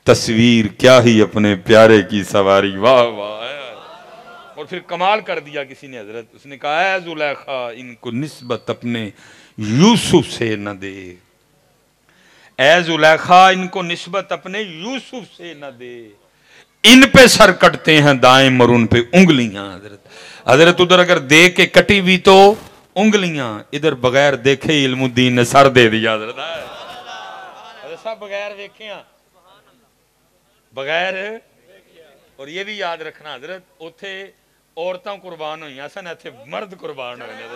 تصویر کیا ہی اپنے پیارے کی سواری واہ واہ۔ اور پھر کمال کر دیا کسی نے حضرت، اس نے کہا اے زلیخا ان کو نسبت اپنے یوسف سے نہ دے، اے زلیخا ان کو نسبت اپنے یوسف سے نہ دے، ان پہ سر کٹتے ہیں دائم اور ان پہ انگلیاں۔ حضرت ادھر اگر دے کے کٹی بھی تو انگلیاں، ادھر بغیر دیکھے علم الدین نے سر دے دیا۔ حضرت صاحب بغیر دیکھے بغیر، اور یہ بھی یاد رکھنا حضرت اتھے عورتاں قربان ہوئی ہیں سن، ایتھے مرد قربان ہوئے ہیں۔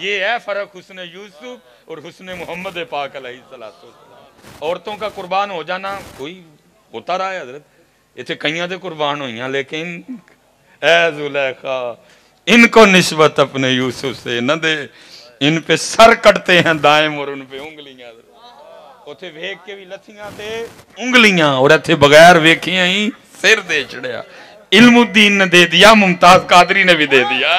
یہ ہے فرق حسن یوسف اور حسن محمد پاک علیہ السلام۔ عورتوں کا قربان ہو جانا کوئی ہوتا رہا ہے حضرت، ایتھے کئیاں تے قربان ہوئی ہیں، لیکن اے زلیخا ان کو نسبت اپنے یوسف سے نہ دے، ان پہ سر کٹتے ہیں دائم اور ان پہ انگلیاں۔ اتھے ویکھ کے بھی لتھیاں تے انگلیاں، اور اتھے بغیر ویکھیاں ہی سر دے چڑیا۔ علم الدین نے دے دیا، ممتاز قادری نے بھی دے دیا۔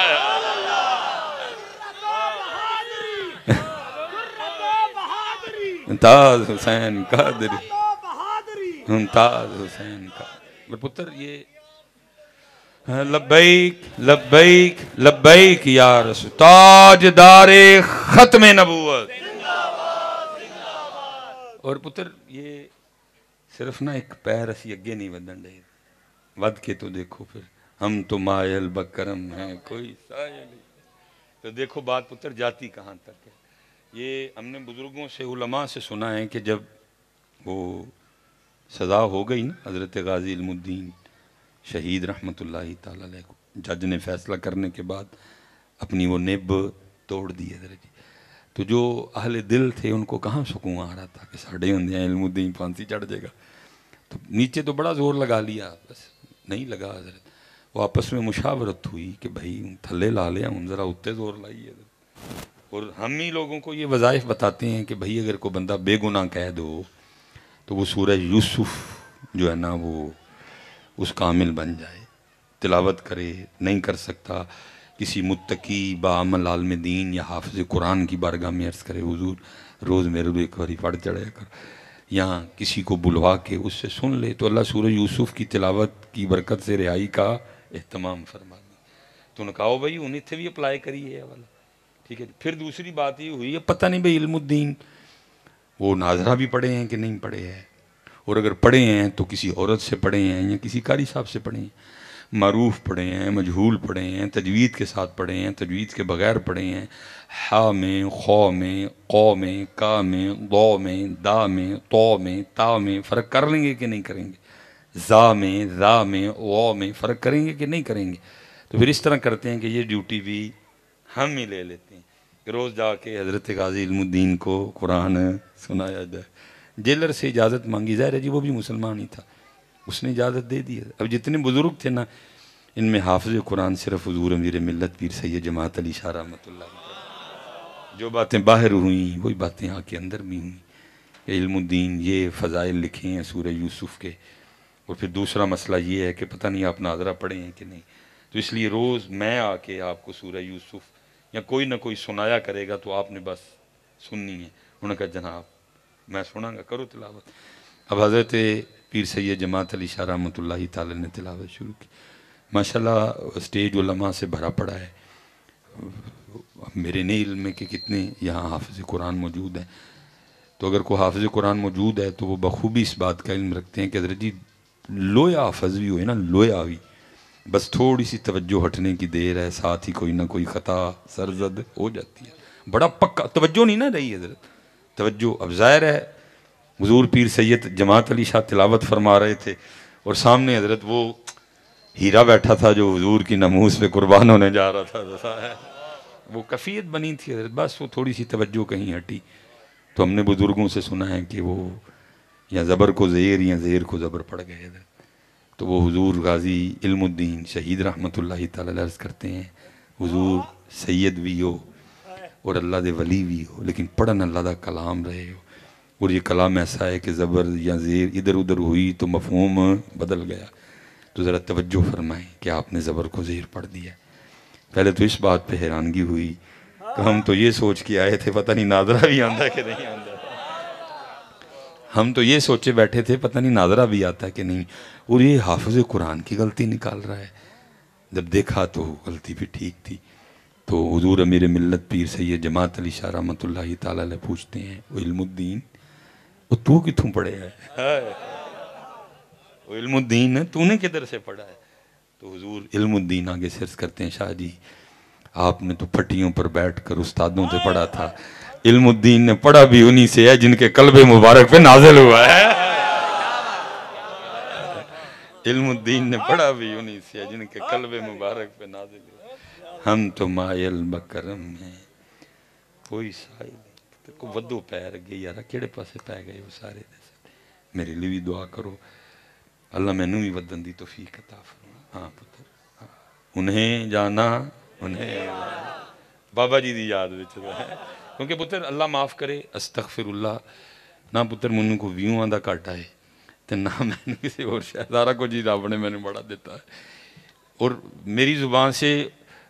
ممتاز حسین قادری، ممتاز حسین قادری پتر یہ لبیک لبیک لبیک یا رسول تاجدار ختم نبوت۔ اور پتر یہ صرف نہ ایک پیر اسی اگے نہیں ودن دے، ود کے تو دیکھو پھر ہم تو مائل بکرم ہیں کوئی سایہ نہیں، تو دیکھو بات پتر جاتی کہاں تک ہے۔ یہ ہم نے بزرگوں سے علماء سے سنا ہے کہ جب وہ سزا ہو گئی نا حضرت غازی علم الدین شہید رحمت اللہ تعالیٰ علیہ کو، جج نے فیصلہ کرنے کے بعد اپنی وہ نب توڑ دی حضرت جی، تو جو اہل دل تھے ان کو کہاں سکون آ رہا تھا کہ ساڑھے ہوندے ہیں علم الدین پھانسی چڑھ جائے گا، تو نیچے تو بڑا زور لگا لیا، بس نہیں لگا حضرت۔ وہ آپس میں مشاورت ہوئی کہ بھائی تھلے لا لیا ہوں، ذرا اتے زور لائیے حضرت۔ اور ہم ہی لوگوں کو یہ وظائف بتاتے ہیں کہ بھائی اگر کوئی بندہ بے گناہ کہہ دو تو وہ سورہ یوسف جو ہے نا وہ اس کا عامل بن جائے، تلاوت کرے، نہیں کر سکتا کسی متقی بعمل عالم دین یا حافظ قرآن کی بارگاہ میں عرض کرے حضور روز میرے دو ایک باری پڑھ چڑھے کر، یا کسی کو بلوا کے اس سے سن لے تو اللہ سورہ یوسف کی تلاوت کی برکت سے رہائی کا اہتمام فرما دیں۔ تو انہوں نے کہا بھائی انہیں تھے بھی اپلائی کریے یہ والا، ٹھیک ہے۔ پھر دوسری بات یہ ہوئی ہے پتہ نہیں بھئی علم الدین وہ ناظرہ بھی پڑھے ہیں کہ نہیں پڑھے ہیں، اور اگر پڑھے ہیں تو کسی عورت سے پڑھے ہیں یا کسی قاری صاحب سے پڑھے ہیں، معروف پڑھے ہیں، مجہول پڑھے ہیں، تجوید کے ساتھ پڑھے ہیں، تجوید کے بغیر پڑھے ہیں، ہا میں، خو میں، قو میں، کا میں، ضو میں، دا میں، تو میں، تا میں فرق کر لیں گے کہ نہیں کریں گے، زا میں، را میں، او میں فرق کریں گے کہ نہیں کریں گے۔ تو پھر اس طرح کرتے ہیں کہ یہ ڈیوٹی بھی ہم ہی لے لیتے ہیں کہ روز جا کے حضرت غازی علم الدین کو قرآن سنایا جائے۔ جیلر سے اجازت مانگی، ظاہر ہے جی وہ بھی مسلمان ہی تھا، اس نے اجازت دے دی ہے۔ اب جتنے بزرگ تھے نا ان میں حافظ قرآن صرف حضور امیر ملت پیر سید جماعت علی شاہ رحمۃ اللہ علیہ، جو باتیں باہر ہوئیں وہی باتیں آ کے اندر بھی ہوئیں کہ علم الدین یہ فضائل لکھے ہیں سورہ یوسف کے۔ اور پھر دوسرا مسئلہ یہ ہے کہ پتہ نہیں آپ ناظرہ پڑھے ہیں کہ نہیں، تو اس لیے روز میں آ کے آپ کو سورہ یوسف یا کوئی نہ کوئی سنایا کرے گا تو آپ نے بس سننی ہے۔ انہوں نے کہا جناب میں سنا گا، کرو تلاوت۔ اب حضرت پیر سید جماعت علی شاہ رحمۃ اللہ تعالی نے تلاوت شروع کی، ماشاءاللہ اسٹیج علماء سے بھرا پڑا ہے. میرے نہیں علم میں کہ کتنے یہاں حافظ قرآن موجود ہیں. تو اگر کوئی حافظ قرآن موجود ہے تو وہ بخوبی اس بات کا علم رکھتے ہیں کہ حضرت جی لویا حافظ بھی ہوئے نا، لویا بھی، بس تھوڑی سی توجہ ہٹنے کی دیر ہے، ساتھ ہی کوئی نہ کوئی خطا سرزد ہو جاتی ہے. بڑا پکا توجہ نہیں نہ رہی حضرت، توجہ اب ظاہر ہے. حضور پیر سید جماعت علی شاہ تلاوت فرما رہے تھے اور سامنے حضرت وہ ہیرا بیٹھا تھا جو حضور کی ناموس پہ قربان ہونے جا رہا تھا. وہ کفیت بنی تھی حضرت، بس وہ تھوڑی سی توجہ کہیں ہٹی. تو ہم نے بزرگوں سے سنا ہے کہ وہ یا زبر کو زیر یا زیر کو زبر پڑ گئے حضرت. تو وہ حضور غازی علم الدین شہید رحمۃ اللہ تعالی علیہ عرض کرتے ہیں حضور سید بھی ہو اور اللہ دے ولی بھی ہو، لیکن پڑھن اللہ دا کلام رہے ہو. اور یہ کلام ایسا ہے کہ زبر یا زیر ادھر ادھر ہوئی تو مفہوم بدل گیا. تو ذرا توجہ فرمائیں کہ آپ نے زبر کو زیر پڑھ دیا. پہلے تو اس بات پہ حیرانگی ہوئی کہ ہم تو یہ سوچ کے آئے تھے پتہ نہیں ناظرہ بھی آندہ کہ نہیں آندہ. ہم تو یہ سوچے بیٹھے تھے پتہ نہیں ناظرہ بھی آتا ہے کہ نہیں، اور یہ حافظ قرآن کی غلطی نکال رہا ہے. جب دیکھا تو غلطی بھی ٹھیک تھی. تو حضور امیر ملت پیر سید جماعت علی شاہ رحمۃ اللہ تعالیٰ علیہ پوچھتے ہیں وہ علم الدین وہ تو کتوں پڑھے ہے؟ وہ علم الدین ہے تو نے کدھر سے پڑھا ہے؟ تو حضور علم الدین آگے سے عرض کرتے ہیں شاہ جی آپ نے تو پھٹیوں پر بیٹھ کر استادوں سے پڑھا تھا، علم الدین نے پڑھا بھی انہی سے ہے جن کے قلب مبارک پہ نازل ہوا ہے. علم الدین نے پڑھا بھی انہی سے ہے جن کے قلب مبارک پہ نازل ہوا. ہم تو مائل بکرم ہیں کوئی سائل کو ودو پیر گئی یارا کیڑے پاسے پہ گئے وہ سارے دے. میرے لیے بھی دعا کرو اللہ میں نو بھی ودن دی توفیق عطا فرما. ہاں پتر انہیں جانا انہیں بابا جی دی یاد ہے کیونکہ پتر اللہ معاف کرے استغفر اللہ نہ پتر منو کو ویوں آندہ کاٹا ہے تو نہ میں نے کسی اور شہدارہ کو جی رب نے میں نے بڑا دیتا ہے. اور میری زبان سے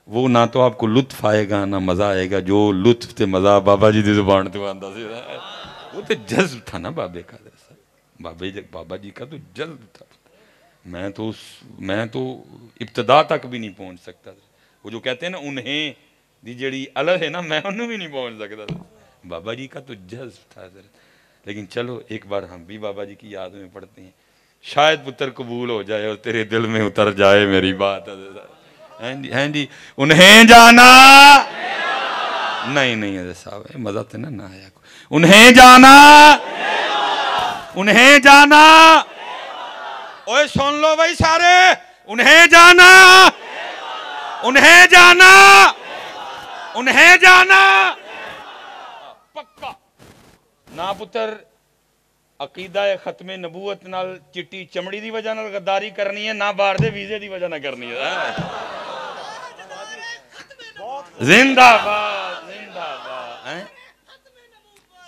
وہ نہ تو آپ کو لطف آئے گا نہ مزہ آئے گا جو لطف تے مزہ بابا جی دی زبان تو آندہ سے وہ تو جذب تھا نا بابے کا. بابا جی کا تو جذب تھا. میں تو ابتدا تک بھی نہیں پہنچ سکتا تھا. وہ جو کہتے ہیں نا انہیں دی جڑی الگ ہے نا میں انہوں بھی نہیں پہنچ سکتا تھا. بابا جی کا تو جذب تھا حضرت. لیکن چلو ایک بار ہم بھی بابا جی کی یاد میں پڑھتے ہیں شاید پتر قبول ہو جائے اور تیرے دل میں اتر جائے میری بات. ہیں جی انہیں جانا نہیں حضرت صاحب مزہ تو نہ آیا انہیں جانا انہیں جانا اوے سن لو بھائی سارے انہیں جانا انہیں جانا انہیں جانا پکا نہ پتر عقیدہ ختم نبوت نال چٹی چمڑی دی وجہ نال غداری کرنی ہے نہ باہر دے ویزے دی وجہ نہ کرنی ہے. زندہ باد زندہ باد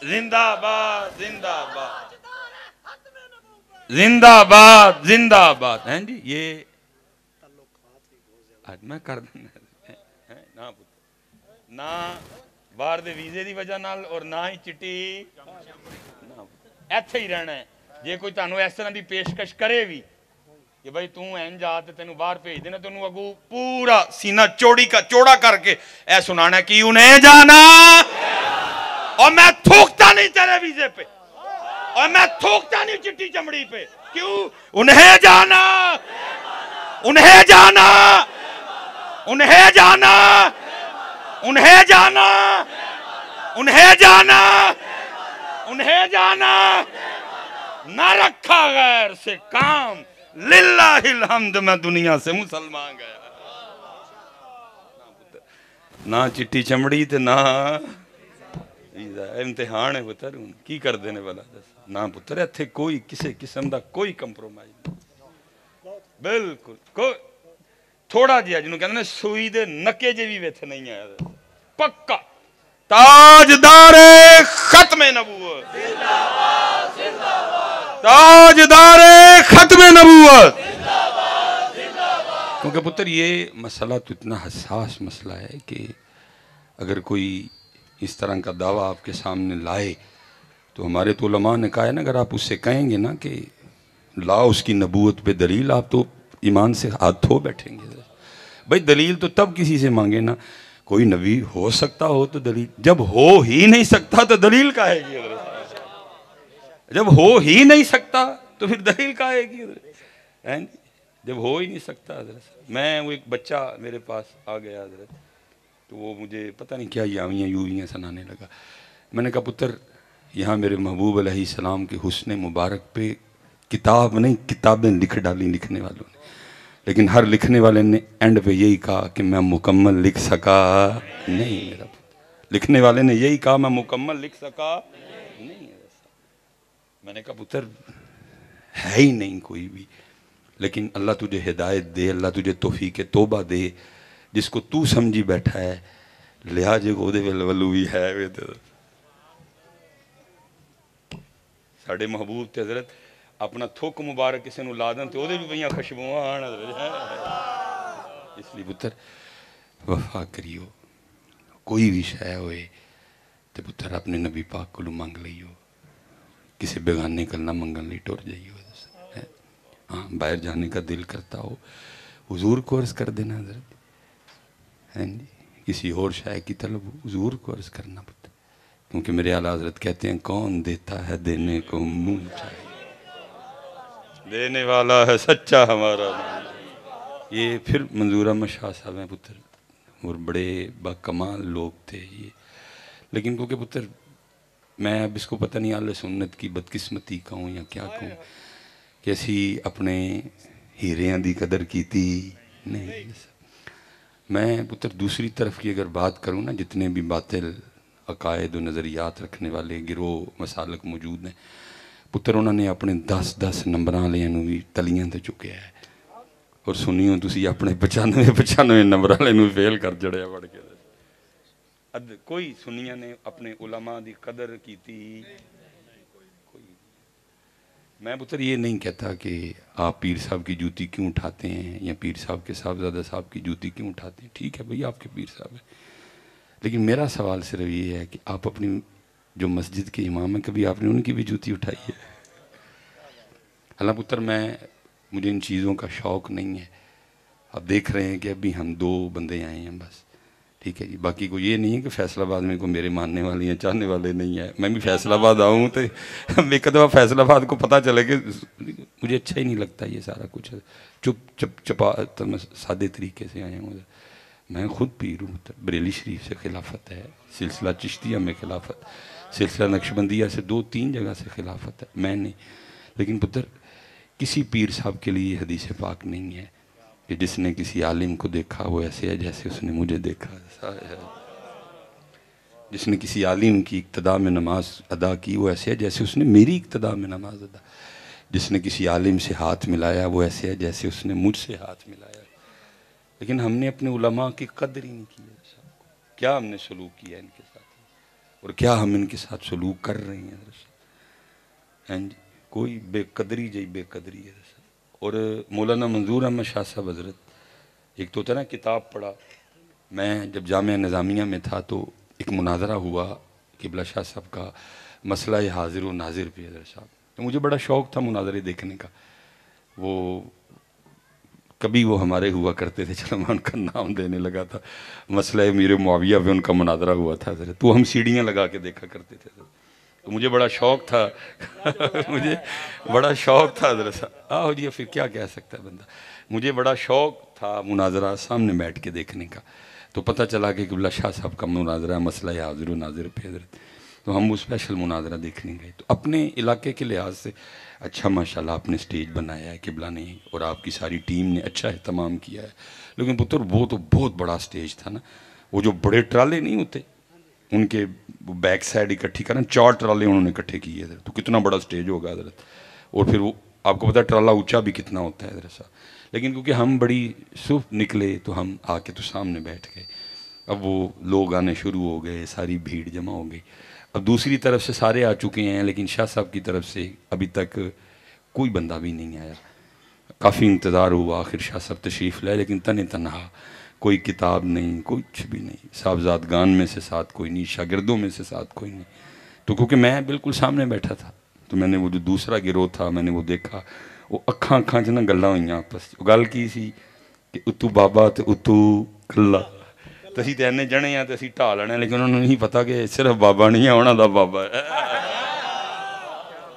زندہ باد زندہ باد زندہ باد زندہ باد. ہیں جی یہ میں کر دینا نہ باہر دے ویزے دی وجہ نال اور نہ ہی چٹی ایتھے ہی رہنا ہے. جے کوئی تانوں اس طرح دی پیشکش کرے بھی کہ بھائی توں این جا تے تینوں باہر بھیج دینا تینوں اگوں پورا سینہ چوڑا کر کے اے سنانا کہ انہیں جانا اور میں تھوکتا نہیں تیرے ویزے پہ اور میں تھوکتا نہیں چٹی چمڑی پہ. کیوں انہیں جانا انہیں جانا انہیں جانا انہیں جانا انہیں جانا انہیں جانا نہ رکھا غیر سے کام للہ الحمد میں دنیا سے مسلمان گیا. نہ چٹی چمڑی تے نہ امتحان ہے پتر کی کر دینے والا نہ پتر ایتھے کوئی کسی قسم دا کوئی کمپرومائز نہیں بالکل کوئی تھوڑا جہا جنہوں کہتے ہیں سوئی دے نکے جے بھی ویتھے نہیں آیا پکا تاجدار ختم نبوت تاجدار ختم نبوت. کیونکہ پتر یہ مسئلہ تو اتنا حساس مسئلہ ہے کہ اگر کوئی اس طرح کا دعویٰ آپ کے سامنے لائے تو ہمارے تو علماء نے کہا ہے نا اگر آپ اس سے کہیں گے نا کہ لا اس کی نبوت پہ دلیل آپ تو ایمان سے ہاتھ دھو بیٹھیں گے بھائی دلیل تو تب کسی سے مانگے نا کوئی نبی ہو سکتا ہو تو دلیل جب ہو ہی نہیں سکتا تو دلیل کا ہے گی جب ہو ہی نہیں سکتا تو پھر دلیل کا ہے گی جب ہو ہی نہیں سکتا حضرت میں وہ ایک بچہ میرے پاس آ گیا حضرت تو وہ مجھے پتہ نہیں کیا یاویاں یویاں سنانے لگا میں نے کہا پتر یہاں میرے محبوب علیہ السلام کے حسن مبارک پہ کتاب نہیں کتابیں لکھ ڈالی لکھنے والوں نے لیکن ہر لکھنے والے نے اینڈ پہ یہی کہا کہ میں مکمل لکھ سکا نہیں میرا لکھنے والے نے یہی کہا میں مکمل لکھ سکا نہیں میں نے کہا پتر ہے ہی نہیں کوئی بھی لیکن اللہ تجھے ہدایت دے اللہ تجھے توفیق توبہ دے جس کو تو سمجھی بیٹھا ہے لہٰذا کو دے ولو بھی ہے ساڑھے محبوب تے حضرت اپنا تھوک مبارک کسی نو لا دیں تو دے بھی بھئیاں خشبوں آنا اس لیے پتر وفا کریو کوئی بھی شے ہوئے تو پتر اپنے نبی پاک کو لو مانگ لئیو کسی بیگانے کا نہ منگن لی ٹور جائیو ہاں باہر جانے کا دل کرتا ہو حضور کو عرض کر دینا حضرت کسی اور شے کی طلب حضور کو عرض کرنا پتر کیونکہ میرے اعلیٰ حضرت کہتے ہیں کون دیتا ہے دینے کو منہ چاہیے دینے والا ہے سچا ہمارا یہ پھر منظور احمد شاہ صاحب ہیں پتر اور بڑے با کمال لوگ تھے یہ لیکن کیونکہ پتر میں اب اس کو پتہ نہیں اہل سنت کی بدقسمتی کہوں یا کیا کہوں کہ اسی اپنے ہیریاں دی قدر کی تھی نہیں میں پتر دوسری طرف کی اگر بات کروں نا جتنے بھی باطل عقائد و نظریات رکھنے والے گروہ مسالک موجود ہیں پتر انہوں نے اپنے 10 نمبراں لے انہوں بھی تلیاں تے چکے ہیں اور سنیوں تسی اپنے 95 نمبراں لے انہوں فیل کر جڑے بڑھ کے کوئی سنیاں نے اپنے علماء دی قدر کی تھی میں پتر یہ نہیں کہتا کہ آپ پیر صاحب کی جوتی کیوں اٹھاتے ہیں یا پیر صاحب کے صاحبزادہ صاحب کی جوتی کیوں اٹھاتے ہیں ٹھیک ہے بھئی آپ کے پیر صاحب ہیں لیکن میرا سوال صرف یہ ہے کہ آپ اپنی جو مسجد کے امام ہیں کبھی آپ نے ان کی بھی جوتی اٹھائی ہے اللہ پتر مجھے ان چیزوں کا شوق نہیں ہے آپ دیکھ رہے ہیں کہ ابھی ہم 2 بندے آئے ہیں بس ٹھیک ہے جی باقی کو یہ نہیں ہے کہ فیصل آباد میں کو میرے ماننے والے ہیں چاہنے والے نہیں ہیں میں بھی فیصل آباد آؤں تو ایک دفعہ فیصل آباد کو پتہ چلے کہ مجھے اچھا ہی نہیں لگتا یہ سارا کچھ چپا سادے طریقے سے آئے ہوں میں خود پیر ہوں بریلی شریف سے خلافت ہے سلسلہ چشتیہ میں خلافت سلسلہ نقشبندیہ سے 2-3 جگہ سے خلافت ہے میں نہیں لیکن پتر کسی پیر صاحب کے لیے حدیث پاک نہیں ہے کہ جس نے کسی عالم کو دیکھا وہ ایسے ہے جیسے اس نے مجھے دیکھا جس نے کسی عالم کی اقتداء میں نماز ادا کی وہ ایسے ہے جیسے اس نے میری اقتداء میں نماز ادا جس نے کسی عالم سے ہاتھ ملایا وہ ایسے ہے جیسے اس نے مجھ سے ہاتھ ملایا لیکن ہم نے اپنے علماء کی قدر ہی نہیں کی کیا ہم نے سلوک کیا ان کے ساتھ اور کیا ہم ان کے ساتھ سلوک کر رہے ہیں کوئی بے قدری جی بے قدری ہے اور مولانا منظور احمد شاہ صاحب حضرت ایک تو ہوتا نا کتاب پڑھا میں جب جامعہ نظامیہ میں تھا تو ایک مناظرہ ہوا قبلہ شاہ صاحب کا مسئلہ حاضر و ناظر پہ حضرت صاحب تو مجھے بڑا شوق تھا مناظرے دیکھنے کا وہ کبھی وہ ہمارے ہوا کرتے تھے چلو میں ان کا نام دینے لگا تھا مسئلہ امیر معاویہ پہ ان کا مناظرہ ہوا تھا حضرت تو ہم سیڑھیاں لگا کے دیکھا کرتے تھے تو مجھے بڑا شوق تھا مجھے بڑا شوق تھا حضرت صاحب آہو جی پھر کیا کہہ سکتا ہے بندہ مجھے بڑا شوق تھا مناظرہ سامنے بیٹھ کے دیکھنے کا تو پتہ چلا کہ قبلہ شاہ صاحب کا مناظرہ مسئلہ حاضر و ناظر پہ حضرت تو ہم وہ اسپیشل مناظرہ دیکھنے گئے تو اپنے علاقے کے لحاظ سے اچھا ماشاءاللہ آپ نے سٹیج بنایا ہے قبلہ نے اور آپ کی ساری ٹیم نے اچھا اہتمام کیا ہے لیکن پتر وہ تو بہت بڑا سٹیج تھا نا وہ جو بڑے ٹرالے نہیں ہوتے ان کے بیک سائڈ اکٹھی کرنا 4 ٹرالے انہوں نے اکٹھے کیے حضرت تو کتنا بڑا سٹیج ہوگا حضرت اور پھر وہ آپ کو پتہ ہے ٹرالا اونچا بھی کتنا ہوتا ہے حضرت صاحب لیکن کیونکہ ہم بڑی صبح نکلے تو ہم آ کے تو سامنے بیٹھ گئے اب وہ لوگ آنے شروع ہو گئے ساری بھیڑ جمع ہو گئی اب دوسری طرف سے سارے آ چکے ہیں لیکن شاہ صاحب کی طرف سے ابھی تک کوئی بندہ بھی نہیں آیا کافی انتظار ہوا آخر شاہ صاحب تشریف لائے لیکن تنہا کوئی کتاب نہیں کچھ بھی نہیں صاحبزادگان میں سے ساتھ کوئی نہیں شاگردوں میں سے ساتھ کوئی نہیں تو کیونکہ میں بالکل سامنے بیٹھا تھا تو میں نے وہ جو دوسرا گروہ تھا میں نے وہ دیکھا وہ اکھاں اکھاں چ نہ گلاں ہوئیاں آپس گل کی سی کہ اتو بابا تے اتو کلا تو اسی تے اینے جنے ہیں تے اسی ٹھا لینے لیکن انہوں نے نہیں پتا کہ صرف بابا نہیں ہے انہاں دا بابا ہے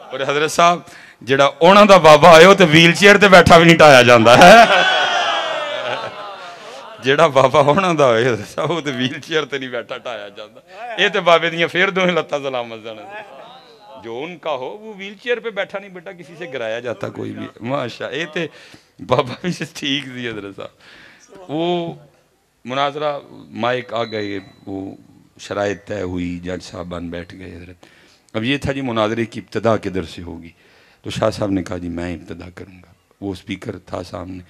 اور حضرت صاحب جڑا انہاں دا بابا ہے وہ تے ویل چیئر تے بیٹھا بھی نہیں ٹایا جاندا ہے جیڑا بابا ہونا دا ہوئے وہ تے ویل چیئر تے نہیں بیٹھا ٹایا جاندا یہ تے بابے دیاں پھر دوہیں لتاں سلامت جانا جو ان کا ہو وہ ویل چیئر پہ بیٹھا نہیں بیٹا کسی سے گرایا جاتا کوئی بھی ماشاء یہ تے بابا بھی سے ٹھیک دی حضرت صاحب وہ مناظرہ مائک آ گئے وہ شرائط طے ہوئی جج صاحبان بیٹھ گئے حضرت اب یہ تھا جی مناظرے کی ابتدا کدھر سے ہوگی تو شاہ صاحب نے کہا جی میں ابتدا کروں گا وہ اسپیکر تھا سامنے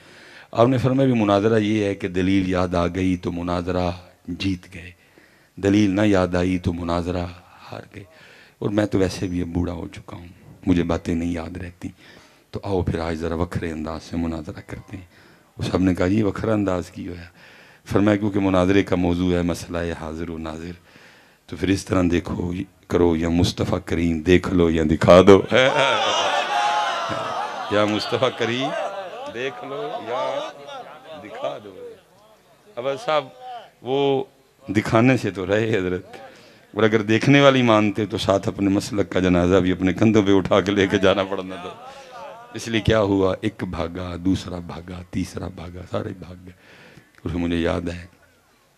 آپ نے فرمایا بھی مناظرہ یہ ہے کہ دلیل یاد آ گئی تو مناظرہ جیت گئے دلیل نہ یاد آئی تو مناظرہ ہار گئے اور میں تو ویسے بھی اب بوڑھا ہو چکا ہوں مجھے باتیں نہیں یاد رہتی تو آؤ پھر آج ذرا وکھرے انداز سے مناظرہ کرتے ہیں وہ سب نے کہا یہ وکھرا انداز کی ہوا فرمایا کیونکہ مناظرے کا موضوع ہے مسئلہ حاضر و ناظر تو پھر اس طرح دیکھو کرو یا مصطفیٰ کریم دیکھ لو یا دکھا دو یا مصطفیٰ کریم دیکھ لو یا دکھا دو اب صاحب وہ دکھانے سے تو رہے حضرت اور اگر دیکھنے والی مانتے تو ساتھ اپنے مسلک کا جنازہ بھی اپنے کندھوں پہ اٹھا کے لے کے جانا پڑنا تھا اس لیے کیا ہوا ایک بھاگا دوسرا بھاگا تیسرا بھاگا سارے بھاگ گئے اور مجھے یاد ہے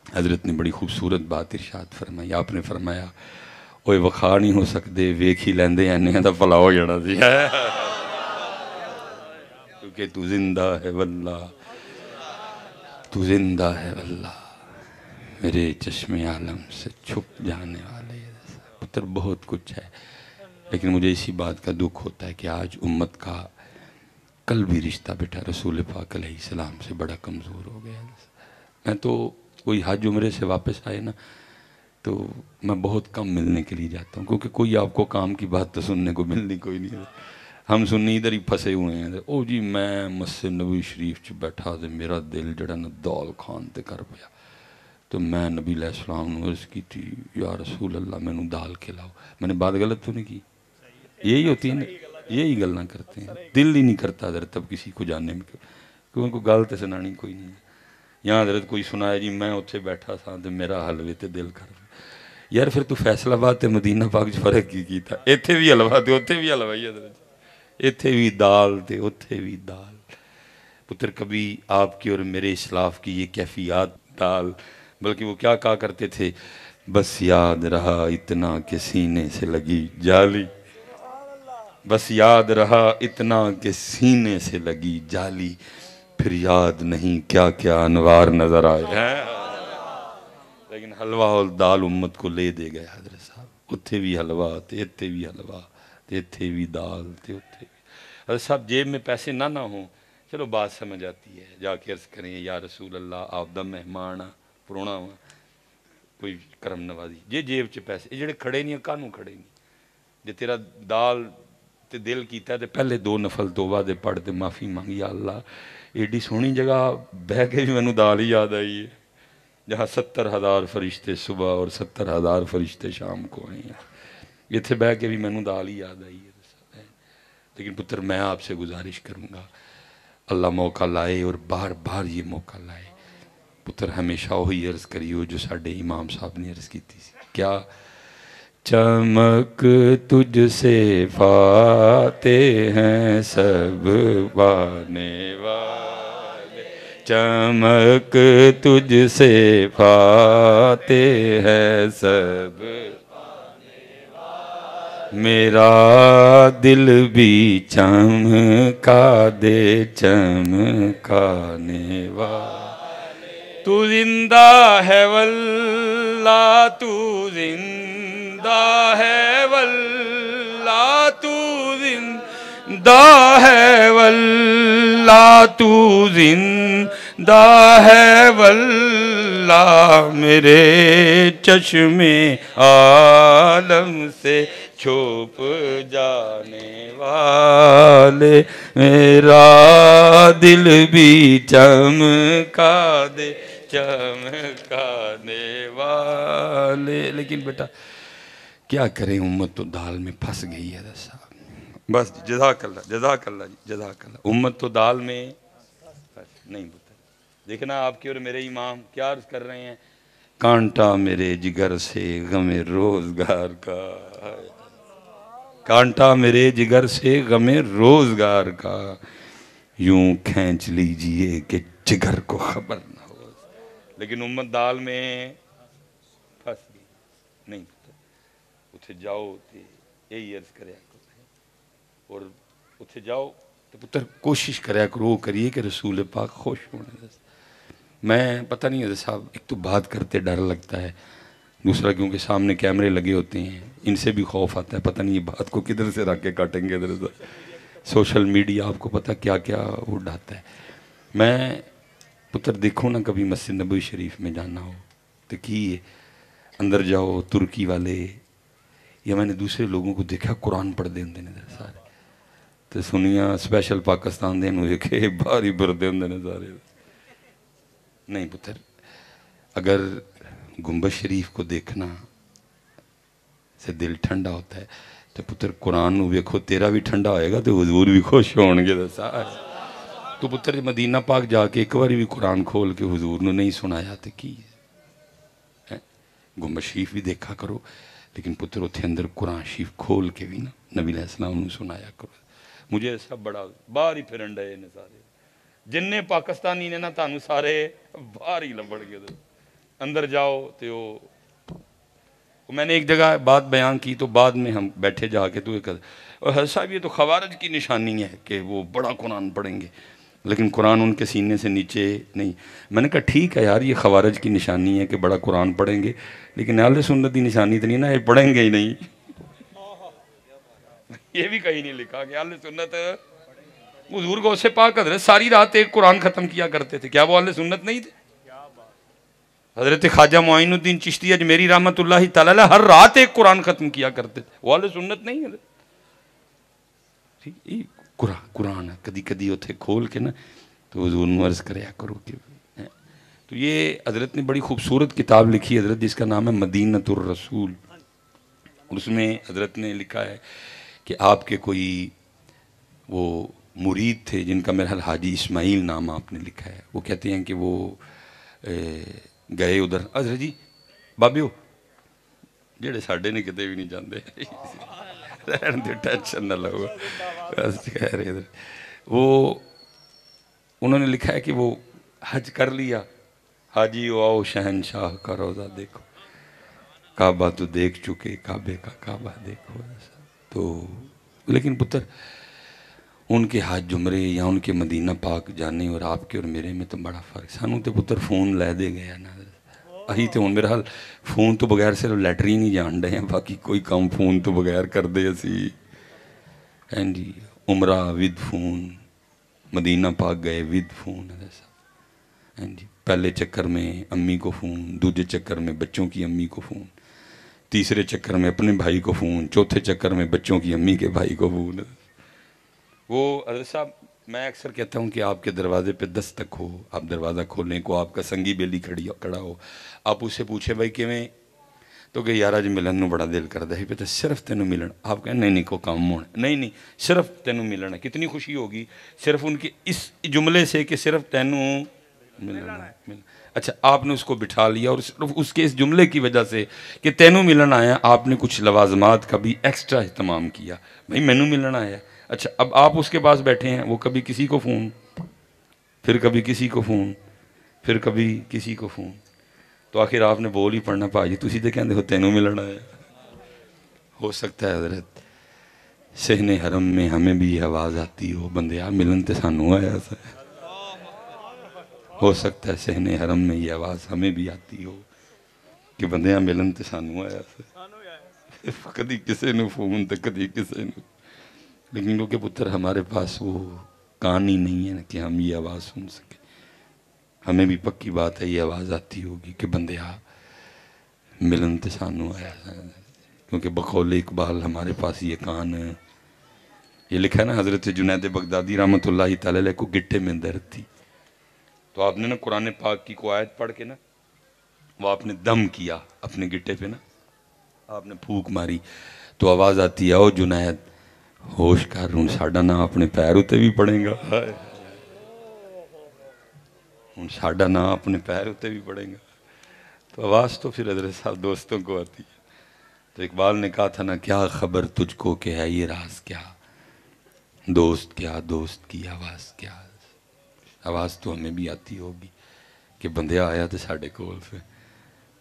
حضرت نے بڑی خوبصورت بات ارشاد فرمائی آپ نے فرمایا اوے وکھا نہیں ہو سکتے ویکھ ہی لیندے ہیں دا بھلا ہو جانا سی کیونکہ تو زندہ ہے واللہ تو زندہ ہے واللہ میرے چشم عالم سے چھپ جانے والے پتر بہت کچھ ہے لیکن مجھے اسی بات کا دکھ ہوتا ہے کہ آج امت کا قلبی رشتہ بیٹا رسول پاک علیہ السلام سے بڑا کمزور ہو گیا میں تو کوئی حج عمرے سے واپس آئے نا تو میں بہت کم ملنے کے لیے جاتا ہوں کیونکہ کوئی آپ کو کام کی بات تو سننے کو ملنی کوئی نہیں ہے ہم سننی ادھر ہی پھنسے ہوئے ہیں او جی میں مسجد نبوی شریف چ بیٹھا تے میرا دل جڑا نا دال کھان تے کر پیا تو میں نبی علیہ السلام نے عرض کی تھی یا رسول اللہ میں نے دال کھلاؤ میں نے بات غلط تو نہیں کی یہی ہوتی ہے نا یہی گلنا کرتے ہیں دل ہی نہیں کرتا حضرت تب کسی کو جاننے میں کیونکہ کوئی گل تو سنانی کوئی نہیں ہے یہاں حضرت کوئی سنایا جی میں اتھے بیٹھا تھا تو میرا حلوے تے دل کر یار پھر تو فیصل آباد تے مدینہ پاک جو فرق کی تھا ایتھے بھی حلوہ تے اتھے بھی حلوہ ہی حضرت ایتھے بھی دال تے اتھے بھی دال پتر کبھی آپ کی اور میرے اسلاف کی یہ کیفیات دال بلکہ وہ کیا کہا کرتے تھے بس یاد رہا اتنا کہ سینے سے لگی جالی بس یاد رہا اتنا کہ سینے سے لگی جالی پھر یاد نہیں کیا کیا انوار نظر آئے لیکن حلوہ اور دال امت کو لے دے گئے حضرت صاحب اتھے بھی حلوہ تے اتھے بھی حلوہ تے اتھے بھی دال تے اتھے بھی حضرت صاحب جیب میں پیسے نہ ہوں چلو بات سمجھ آتی ہے جا کے عرض کریں یا رسول اللہ آپ دا مہمان پرونا ہوا کوئی کرم نوازی جے جیب چ پیسے یہ جڑے کھڑے نہیں کانوں کھڑے نہیں جے تیرا دال تے دل کیتا ہے تے پہلے 2 نفل توبہ دے پڑھ تے معافی مانگی یا اللہ ایڈی سونی جگہ بہ کے بھی میں نو دال ہی یاد آئی ہے جہاں 70,000 فرشتے صبح اور 70,000 فرشتے شام کو آئے ہیں یہ تھے بہ کے بھی میں نو دال ہی یاد آئی ہے لیکن پتر میں آپ سے گزارش کروں گا اللہ موقع لائے اور بار بار یہ موقع لائے پتر ہمیشہ وہی عرض کریو جو ساڑھے امام صاحب نے عرض کی تھی کیا چمک تجھ سے پاتے ہیں سب پانے والے چمک تجھ سے پاتے ہیں سب میرا دل بھی چمکا دے چمکانے والے تو زندہ ہے واللہ تو زندہ ہے واللہ تو زندہ ہے واللہ تو زندہ ہے واللہ میرے چشم عالم سے چھپ جانے والے میرا دل بھی چمکا دے چمکانے والے لیکن بیٹا کیا کریں امت تو دال میں پھنس گئی ہے صاحب بس جزاک اللہ، جزاک اللہ جی، جزاک اللہ۔ امت تو دال میں نہیں پتہ۔ دیکھنا آپ کے اور میرے امام کیا عرض کر رہے ہیں، کانٹا میرے جگر سے غم روزگار کا، کانٹا میرے جگر سے غم روزگار کا، یوں کھینچ لیجئے کہ جگر کو خبر نہ ہو۔ لیکن امت دال میں پھنس گئی، نہیں پتہ۔ اتھے جاؤ تے یہی عرض کریا کرو، اور اتھے جاؤ تو پتر کوشش کریا کرو، وہ کریے کہ رسول پاک خوش ہونے دے۔ میں پتہ نہیں حضرت صاحب، ایک تو بات کرتے ڈر لگتا ہے، دوسرا کیونکہ سامنے کیمرے لگے ہوتے ہیں، ان سے بھی خوف آتا ہے، پتہ نہیں یہ بات کو کدھر سے رکھ کے کاٹیں گے حضرت صاحب۔ سوشل میڈیا آپ کو پتہ کیا کیا اڑاتا ہے۔ میں پتر دیکھو نا کبھی مسجد نبوی شریف میں جانا ہو تو کی اندر جاؤ، ترکی والے یا میں نے دوسرے لوگوں کو دیکھا قرآن پڑھ دے ہوندے نے سارے، تو سنیا اسپیشل پاکستان دے انہوں دیکھے بھاری بردے ہوندے نے سارے۔ نہیں پتر، اگر گنبد شریف کو دیکھنا سے دل ٹھنڈا ہوتا ہے تو پتر قرآن نو ویکھو، تیرا بھی ٹھنڈا ہوئے گا تو حضور بھی خوش ہون گے سارے۔ تو پتر مدینہ پاک جا کے ایک باری بھی قرآن کھول کے حضور نو نہیں سنایا تو کی گنبد شریف بھی دیکھا کرو، لیکن پتر اتھے اندر قرآن شریف کھول کے بھی نا نبی علیہ السلام نے سنایا کرو۔ مجھے ایسا بڑا باہر ہی پھرن ڈے نے سارے، جننے پاکستانی نے نا تانوں سارے باہر ہی لبڑ گئے، اندر جاؤ تو میں نے ایک جگہ بات بیان کی تو بعد میں ہم بیٹھے جا کے تو ایک اور حضرت صاحب یہ تو خوارج کی نشانی ہے کہ وہ بڑا قرآن پڑھیں گے لیکن قرآن ان کے سینے سے نیچے نہیں۔ میں نے کہا ٹھیک ہے یار، یہ خوارج کی نشانی ہے کہ بڑا قرآن پڑھیں گے، لیکن اہل سنت کی نشانی تو نہیں نا، یہ پڑھیں گے ہی نہیں۔ یہ بھی کہیں نہیں لکھا کہ اہل سنت، حضور غوث پاک حضرت ساری رات ایک قرآن ختم کیا کرتے تھے، کیا وہ اہل سنت نہیں تھے؟ حضرت خواجہ معین الدین چشتی اجمیری رحمت اللہ تعالی ہر رات ایک قرآن ختم کیا کرتے تھے، وہ اہل سنت نہیں ہے؟ قرآن ہے، کدی کدی اتھے کھول کے نا تو حضور نو عرض کریا کرو کہ تو یہ حضرت نے بڑی خوبصورت کتاب لکھی حضرت جس کا نام ہے مدینۃ الرسول، اور اس میں حضرت نے لکھا ہے کہ آپ کے کوئی وہ مرید تھے جن کا میرا حال حاجی اسماعیل نام آپ نے لکھا ہے، وہ کہتے ہیں کہ وہ گئے ادھر حضرت جی بابیو جڑے ساڈے نے کتے بھی نہیں جاندے رہن دے، ٹینشن نہ لگو، کہہ رہے وہ انہوں نے لکھا ہے کہ وہ حج کر لیا، حاجی آؤ شہنشاہ کا روزہ دیکھو، کعبہ تو دیکھ چکے، کعبے کا کعبہ دیکھو، تو لیکن پتر ان کے حج عمرے یا ان کے مدینہ پاک جانے اور آپ کے اور میرے میں تو بڑا فرق، سانوں تے پتر فون لے دے گیا نا، اہی تے ہون میرا حال فون تو بغیر صرف لیٹرین ہی جان رہے ہیں، باقی کوئی کام فون تو بغیر کر دے اسی جی، عمرہ ود فون، مدینہ پاک گئے ود فون، جی پہلے چکر میں امی کو فون، دوسرے چکر میں بچوں کی امی کو فون، تیسرے چکر میں اپنے بھائی کو فون، چوتھے چکر میں بچوں کی امی کے بھائی کو فون۔ وہ حضرت صاحب میں اکثر کہتا ہوں کہ آپ کے دروازے پہ دستک ہو، آپ دروازہ کھولیں کو آپ کا سنگی بیلی کھڑا ہو، آپ اسے پوچھیں بھائی کیویں، تو کہ یار اج ملن نو بڑا دل کردا ہے، پہ تو صرف تینوں ملن، آپ کہیں نہیں کوئی کام ہونا، نہیں صرف تینوں ملنا ہے، کتنی خوشی ہوگی صرف ان کے اس جملے سے کہ صرف تینوں ملنا ہے۔ اچھا آپ نے اس کو بٹھا لیا اور صرف اس کے اس جملے کی وجہ سے کہ تینوں ملن آیا، آپ نے کچھ لوازمات کا بھی ایکسٹرا اہتمام کیا، بھائی مینوں ملنا آیا۔ اچھا اب آپ اس کے پاس بیٹھے ہیں، وہ کبھی کسی کو فون، پھر کبھی کسی کو فون، پھر کبھی کسی کو فون، تو آخر آپ نے بول ہی پڑھنا پاجی تسی تے کہندے ہو تینوں ملنا ہے۔ ہو سکتا ہے حضرت صحن حرم میں ہمیں بھی یہ آواز آتی ہو بندیا ملن تے سانوں آیا سا، ہو سکتا ہے صحن حرم میں یہ آواز ہمیں بھی آتی ہو کہ بندیا ملن تے سانوں آیا سا، کدی کسے نو فون تے کدی کسے نو، لیکن کیونکہ پتر ہمارے پاس وہ کان ہی نہیں ہے کہ ہم یہ آواز سن سکیں، ہمیں بھی پکی بات ہے یہ آواز آتی ہوگی کہ بندیا ملن تے سانوں آیا ہے، کیونکہ بقول اقبال ہمارے پاس یہ کان ہے۔ یہ لکھا ہے نا حضرت جنید بغدادی رحمت اللہ تعالی علیہ کو گٹے میں درد تھی، تو آپ نے نا قرآن پاک کی کو آیت پڑھ کے نا وہ آپ نے دم کیا اپنے گٹے پہ نا، آپ نے پھونک ماری تو آواز آتی ہے او جنید ہوش کر ہوں ساڈا نام اپنے پیر اتے بھی پڑے گا، ہوں ساڈا نام اپنے پیر اتے بھی پڑے گا. تو آواز تو پھر حضرت صاحب دوستوں کو آتی ہے. تو اقبال نے کہا تھا نا، کیا خبر تجھ کو کہ ہے یہ راز کیا، دوست کیا دوست کی آواز کیا. آواز تو ہمیں بھی آتی ہوگی کہ بندیا آیا تو ساڑھے کول سے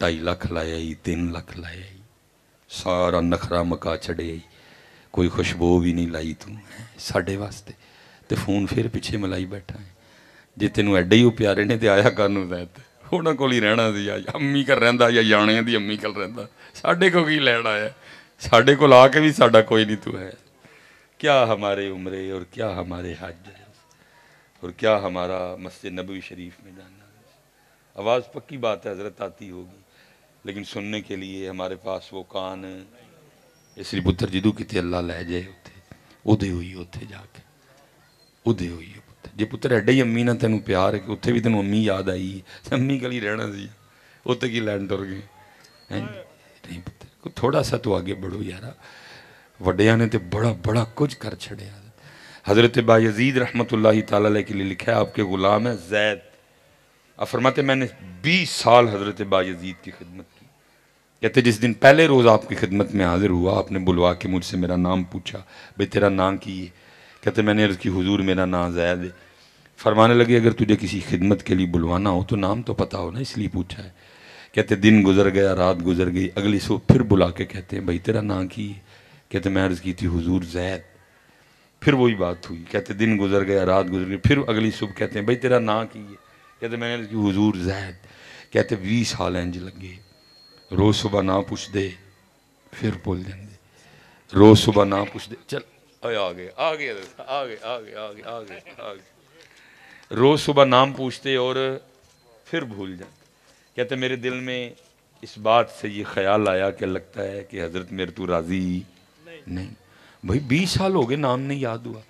2.5 لاکھ لایا ہی 3 لاکھ لایا ہی سارا نخرا مکا چھڑے ہی کوئی خوشبو بھی نہیں لائی تو ساڑھے واسطے تے فون پھر پیچھے ملائی بیٹھا ہے. جی تینوں ایڈے ہی پیارے نے تے آیا کانوں زیت ہونا کو ہی رہنا سی یا امی کر رہندا یا جانے دی امی کر رہندا ساڑھے کو کی لینا ہے ساڑھے کو لا کے بھی ساڑھا کوئی نہیں تو ہے. کیا ہمارے عمرے اور کیا ہمارے حج اور کیا ہمارا مسجد نبوی شریف میں جانا. آواز پکی بات ہے حضرت آتی ہوگی لیکن سننے کے لیے ہمارے پاس وہ کان اس لیے پتر جدو کتے اللہ لے جائے ادھے ہوئی اتھے جا کے ادھے ہوئی پتر جی پتر ایڈے ہی امی نہ تینوں پیار ہے کہ اتھے بھی تینوں امی یاد آئی امی کلی رہنا سی اتھے کی لین ٹر گئے نہیں پتر تھوڑا سا تو آگے بڑھو یارا وڈیاں نے تے بڑا بڑا کچھ کر چھڑے. حضرت بایزید رحمت اللہ تعالیٰ علیہ کے لیے لکھا ہے آپ کے غلام ہے زید. آپ فرماتے میں نے 20 سال حضرت بایزید کی خدمت کی. کہتے جس دن پہلے روز آپ کی خدمت میں حاضر ہوا آپ نے بلوا کے مجھ سے میرا نام پوچھا بھئی تیرا نام کی ہے. کہتے میں نے عرض کی حضور میرا نام زید ہے. فرمانے لگے اگر تجھے کسی خدمت کے لیے بلوانا ہو تو نام تو پتا ہو نا اس لیے پوچھا ہے. کہتے دن گزر گیا رات گزر گئی اگلی صبح پھر بلا کے کہتے ہیں بھئی تیرا نام کی ہے. کہتے میں عرض کی تھی حضور زید. پھر وہی بات ہوئی کہتے دن گزر گیا رات گزر گئی پھر اگلی صبح کہتے ہیں بھئی تیرا نام کی ہے. کہتے میں نے عرض کی حضور زید. کہتے 20 سال انج لگے روز صبح نہ پوچھ دے پھر بول دیں دے روز صبح نہ پوچھ دے چل آگے آگے آگے آگے آگے آگے آگے روز صبح نام پوچھتے اور پھر بھول جاتے. کہتے میرے دل میں اس بات سے یہ خیال آیا کہ لگتا ہے کہ حضرت میرے تو راضی نہیں. بھئی 20 سال ہو گئے نام نہیں یاد ہوا.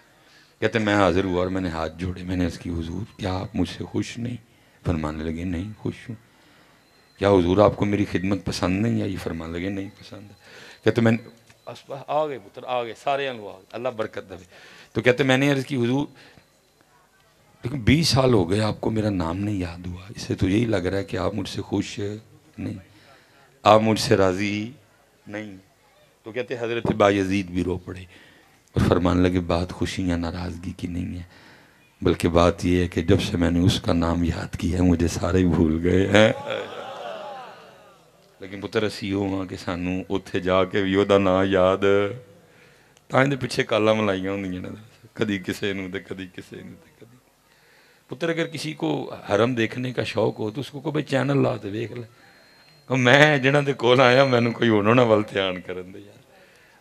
کہتے میں حاضر ہوا اور میں نے ہاتھ جوڑے میں نے اس کی حضور کیا آپ مجھ سے خوش نہیں. فرمانے لگے نہیں خوش ہوں. کیا حضور آپ کو میری خدمت پسند نہیں آئی. فرمانے لگے نہیں پسند ہے. کہتے میں آگے پتر آگے سارے انگو آگے اللہ برکت دے. تو کہتے میں نے عرض کی حضور لیکن 20 سال ہو گئے آپ کو میرا نام نہیں یاد ہوا اس سے تو یہی لگ رہا ہے کہ آپ مجھ سے خوش نہیں آپ مجھ سے راضی نہیں. تو کہتے حضرت بایزید بھی رو پڑے اور فرمانے لگے بات خوشی یا ناراضگی کی نہیں ہے بلکہ بات یہ ہے کہ جب سے میں نے اس کا نام یاد کیا ہے مجھے سارے بھول گئے ہیں. لیکن پتر اسی ہوا کہ سانوں اتھے جا کے بھی وہ دا نام یاد تائیں دے پیچھے کالا ملائیاں ہوندیاں نا کدی کسے نو دے کدی کسے نو دے کدی. پتر اگر کسی کو حرم دیکھنے کا شوق ہو تو اس کو بھئی چینل لا تے دیکھ لے. میں جنہاں دے کول آیا میں نے کوئی انہوں نے والتیان کرن دے یار.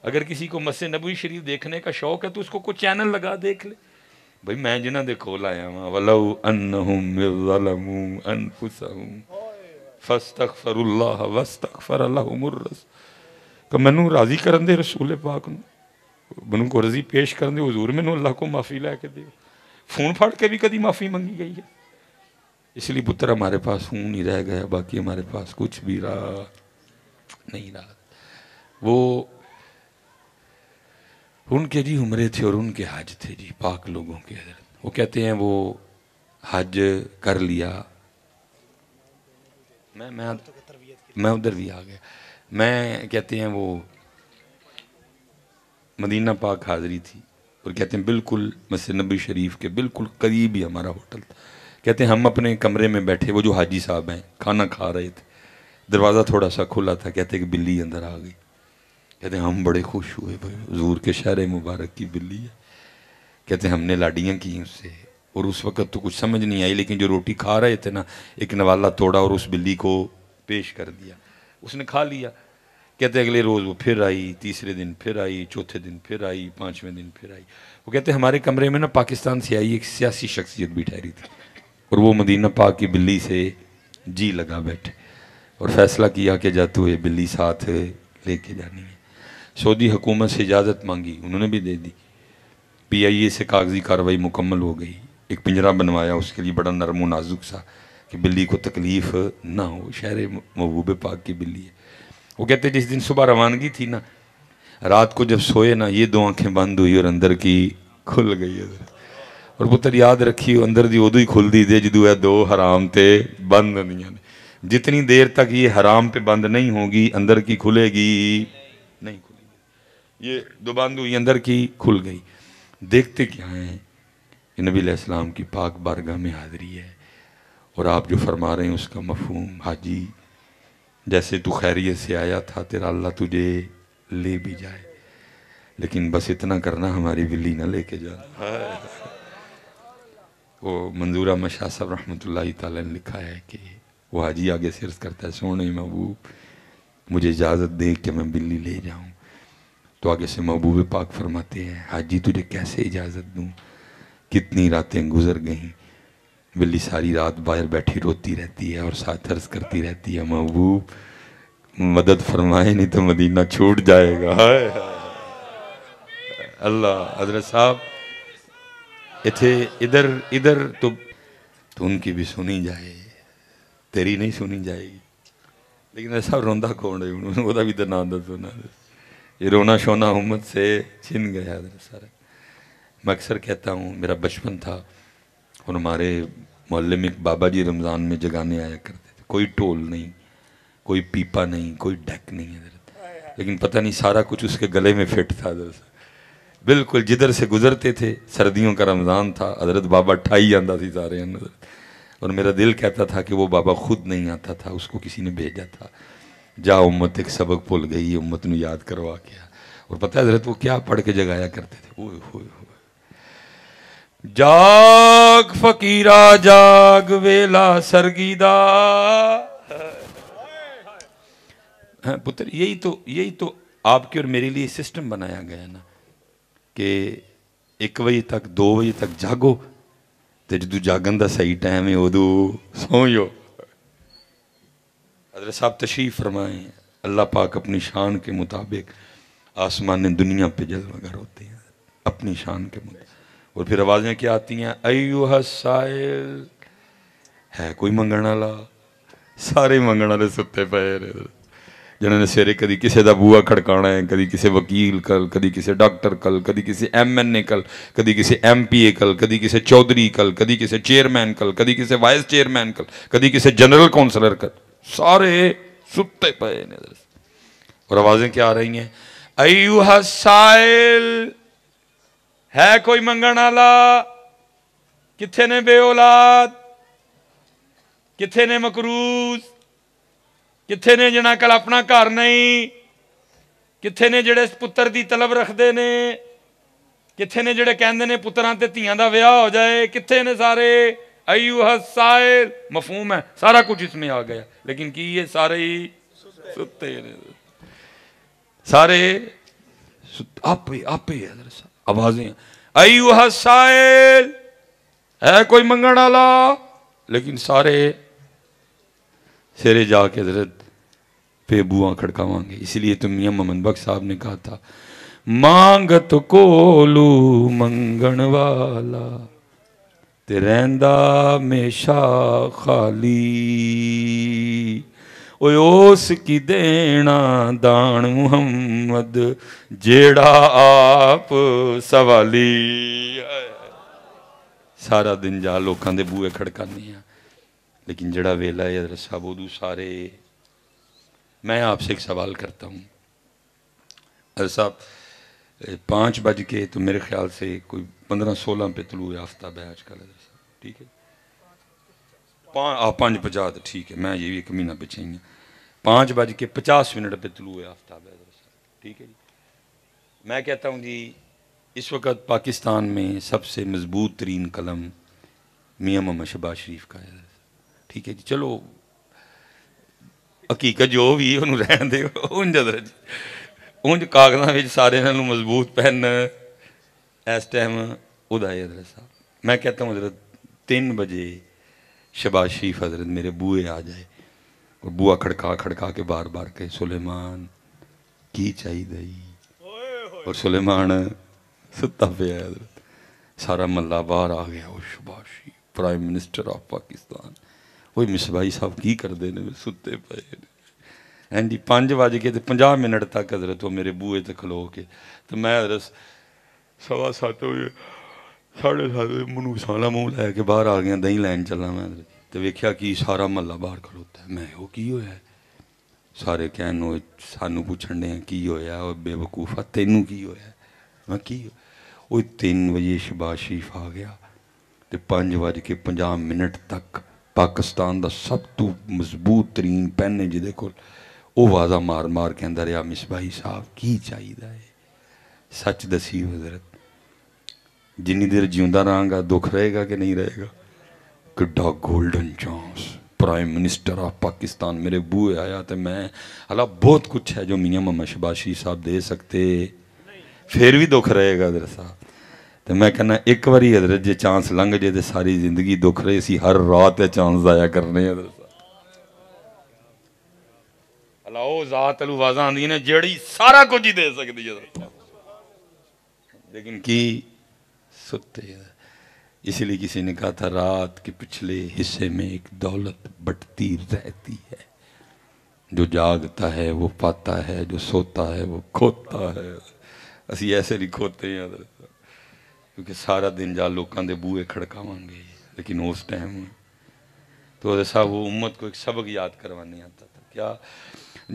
اگر کسی کو مسجد نبوی شریف دیکھنے کا شوق ہے تو اس کو کوئی چینل لگا دیکھ لے. بھئی میں جنہاں دے کول آیا ہوں وَلَوْ أَنَّهُمْ ظَلَمُوا أَنفُسَهُمْ فَاسْتَغْفَرُ اللَّهَ وَاسْتَغْفَرَ لَهُمُ الرَّسُولُ کہ منوں راضی کرن دے رسول پاک نو منوں کو رضی پیش کرن دے حضور منوں اللہ کو معافی لے کے دے. فون پھڑ کے بھی کدی معافی منگی گئی ہے. اس لیے پتر ہمارے پاس فون ہی رہ گیا باقی ہمارے پاس کچھ بھی رہا نہیں رہا. وہ ان کے جی عمرے تھے اور ان کے حج تھے جی پاک لوگوں کے. وہ کہتے ہیں وہ حج کر لیا میں ادھر بھی آ گیا. میں کہتے ہیں وہ مدینہ پاک حاضری تھی اور کہتے ہیں بالکل مسجد نبی شریف کے بالکل قریب ہی ہمارا ہوٹل تھا. کہتے ہیں ہم اپنے کمرے میں بیٹھے وہ جو حاجی صاحب ہیں کھانا کھا رہے تھے دروازہ تھوڑا سا کھلا تھا. کہتے ہیں کہ بلی اندر آ گئی. کہتے ہیں ہم بڑے خوش ہوئے بھائی حضور کے شہر مبارک کی بلی ہے. کہتے ہیں ہم نے لاڈیاں کی اس سے اور اس وقت تو کچھ سمجھ نہیں آئی لیکن جو روٹی کھا رہے تھے نا ایک نوالا توڑا اور اس بلی کو پیش کر دیا اس نے کھا لیا. کہتے ہیں اگلے روز وہ پھر آئی تیسرے دن پھر آئی چوتھے دن پھر آئی پانچویں دن پھر آئی. وہ کہتے ہیں ہمارے کمرے میں نا پاکستان سے آئی ایک سیاسی شخصیت بھی ٹھہری تھی اور وہ مدینہ پاک کی بلی سے جی لگا بیٹھے اور فیصلہ کیا کہ جا تو یہ بلی ساتھ لے کے جانی ہے. سعودی حکومت سے اجازت مانگی انہوں نے بھی دے دی. پی آئی اے سے کاغذی کارروائی مکمل ہو گئی. ایک پنجرہ بنوایا اس کے لیے بڑا نرم و نازک سا کہ بلی کو تکلیف نہ ہو شہر محبوب پاک کی بلی ہے. وہ کہتے جس دن صبح روانگی تھی نا رات کو جب سوئے نا یہ 2 آنکھیں بند ہوئی اور اندر کی کھل گئی حضرت. اور پتر یاد رکھی اندر دی ادو ہی کھل دی دے جدو ہے 2 حرام تے بند نہیں. جتنی دیر تک یہ حرام پہ بند نہیں ہوگی اندر کی کھلے گی نہیں کھلے گی. یہ 2 بند ہوئی اندر کی کھل گئی. دیکھتے کیا ہیں کہ نبی علیہ السلام کی پاک بارگاہ میں حاضری ہے اور آپ جو فرما رہے ہیں اس کا مفہوم حاجی جیسے تو خیریت سے آیا تھا تیرا اللہ تجھے لے بھی جائے لیکن بس اتنا کرنا ہماری بلی نہ لے کے جانا. وہ منظور احمد شاہ صاحب رحمۃ اللہ تعالیٰ نے لکھا ہے کہ وہ حاجی آگے سے عرض کرتا ہے سونے محبوب مجھے اجازت دے کہ میں بلی لے جاؤں. تو آگے سے محبوب پاک فرماتے ہیں حاجی تجھے کیسے اجازت دوں کتنی راتیں گزر گئیں بلی ساری رات باہر بیٹھی روتی رہتی ہے اور ساتھ عرض کرتی رہتی ہے محبوب مدد فرمائے نہیں تو مدینہ چھوٹ جائے گا. اللہ حضرت صاحب ادھر تو ان کی بھی سنی جائے تیری نہیں سنی جائے گی لیکن ایسا روندہ کون ہے وہ بھی تو نام سنا یہ رونا شونا امت سے چھن گیا حضرت سارا. میں اکثر کہتا ہوں میرا بچپن تھا اور ہمارے محلے میں بابا جی رمضان میں جگانے آیا کرتے تھے. کوئی ٹول نہیں کوئی پیپا نہیں کوئی ڈیک نہیں حضرت لیکن پتہ نہیں سارا کچھ اس کے گلے میں فٹ تھا حضرت. بالکل جدھر سے گزرتے تھے سردیوں کا رمضان تھا حضرت بابا ٹھائی جاندہ تھی سارے حضرت. اور میرا دل کہتا تھا کہ وہ بابا خود نہیں آتا تھا اس کو کسی نے بھیجا تھا. جا امت ایک سبق بھول گئی امت نو یاد کروا کیا. اور پتہ ہے حضرت وہ کیا پڑھ کے جگایا کرتے تھے اوہ ہوئے ہوئے جاگ فقیرہ جاگ ویلا سرگیدہ. ہاں پتر یہی تو آپ کے اور میرے لیے سسٹم بنایا گیا نا کہ 1 بجے تک 2 بجے تک جاگو تے جدو جاگن دا صحیح ٹائم ہے ادو سوئیو. حضرت صاحب تشریف فرمائیں اللہ پاک اپنی شان کے مطابق آسمان دنیا پہ جلوہ گر ہوتے ہیں اپنی شان کے مطابق. اور پھر آوازیں کیا آتی ہیں ایوہ السائل ہے کوئی منگن والا سارے منگن والے ستے پئے جنہوں نے سویرے کدی کسی دا بوا کھڑکانا ہے کدی کسی وکیل کل کدی کسی ڈاکٹر کل کدی کسی ایم این اے کل کدی کسی ایم پی اے کل کدی کسی چودھری کل کدی کسی چیئرمین کل کدی کسی وائس چیئرمین کل کدی کسی جنرل کونسلر کل سارے ستے پئے. اور آوازیں کیا آ رہی ہیں ایوہ السائل ہے کوئی منگن والا کتھے نے بے اولاد کتھے نے مقروض کتھے نے جنہاں کل اپنا گھر نہیں کتھے نے جڑے پتر دی طلب رکھ دے نے کتھے نے جڑے کہندے نے پتراں تے دھیاں دا ویاہ ہو جائے کتھے نے سارے ایوہ السائل مفہوم ہے سارا کچھ اس میں آ گیا لیکن کی یہ سارے ہی ستے ہیں سارے آپ ہی حضرت آوازیں ایوہ السائل ہے کوئی منگن والا لیکن سارے سیرے جا کے حضرت پہ بوآں کھڑکاواں گے. اس لیے تو میاں محمد بخش صاحب نے کہا تھا مانگت کولو منگن والا تے رہندہ میشا خالی اوے اوس کی دینا دان محمد جیڑا آپ سوالی. سارا دن جا لوکاں دے بوئے کھڑکانے ہیں لیکن جڑا ویلا ہے حضرت صاحب ادو سارے. میں آپ سے ایک سوال کرتا ہوں حضرت صاحب 5 بج کے تو میرے خیال سے کوئی 15-16 پہ طلوع آفتاب ہے آج کل حضرت صاحب ٹھیک ہے 5:50 ٹھیک ہے میں یہ بھی 1 مہینہ پیچھے ہی ہیں 5:50 پہ طلوع آفتاب ہے حضرت صاحب ٹھیک ہے جی. میں کہتا ہوں جی اس وقت پاکستان میں سب سے مضبوط ترین قلم میاں محمد شہباز شریف کا ہے ٹھیک ہے جی. چلو حقیقت جو بھی انہوں رہن دے انج حضرت انج کاغذاں وچ سارے انہوں مضبوط پہن اس ٹائم ادا ہے حضرت صاحب. میں کہتا ہوں حضرت 3 بجے شہباز شریف حضرت میرے بوئے آ جائے اور بوا کھڑکا کے بار بار کہ سلیمان کی چاہی دئی اور سلیمان ستا پہ ہے حضرت. سارا ملہ باہر آ گیا وہ شہباز شریف پرائم منسٹر آف پاکستان وہی مصباحی صاحب کی کر دینے ستے پہ ہاں جی 5:50 تک حضرت وہ میرے بوئے تے کھلو کے تو میں حضرت 7:15 بجے 7:30 منہ سالا منہ لے کے باہر آ گیا دہی لین چلا میں حضرت تو ویکھیا کہ سارا محلہ باہر کھلوتا ہے میں وہ کی ہویا ہے سارے کہن سانو پوچھن ڈے کی ہویا وہ بے وقوفا تینوں کی ہویا ہے میں کی وہ 3 بجے شہباز شریف آ گیا تو 5:50 تک پاکستان دا سب تو مضبوط ترین پہنے جدے کو وہ واضح مار مار کے اندر رہا مصباحی صاحب کی چاہیے ہے سچ دسی حضرت جنی دیر جیوندہ رہاں گا دکھ رہے گا کہ نہیں رہے گا کڈا golden chance prime minister of Pakistan میرے بوئے آیا تو میں اللہ بہت کچھ ہے جو میاں محمد شہباز شریف صاحب دے سکتے پھر بھی دکھ رہے گا حضرت صاحب تو میں کہنا ایک باری حضرت جے چانس لنگ جے تو ساری زندگی دکھ رہے سی ہر رات چانس ضائع کرنے حضرت صاحب اللہ او ذات الوازہ آندھی نے جڑی سارا کچھ ہی دے سکتی ہے لیکن کی ستے اسی لیے کسی نے کہا تھا رات کے پچھلے حصے میں ایک دولت بٹتی رہتی ہے جو جاگتا ہے وہ پاتا ہے جو سوتا ہے وہ کھوتا ہے اسی ایسے نہیں کھوتے ہیں حضرت کیونکہ سارا دن جا لوکاں دے بوئے کھڑکاواں گے لیکن اس ٹائم تو حضرت صاحب وہ امت کو ایک سبق یاد کروانے آتا تھا کیا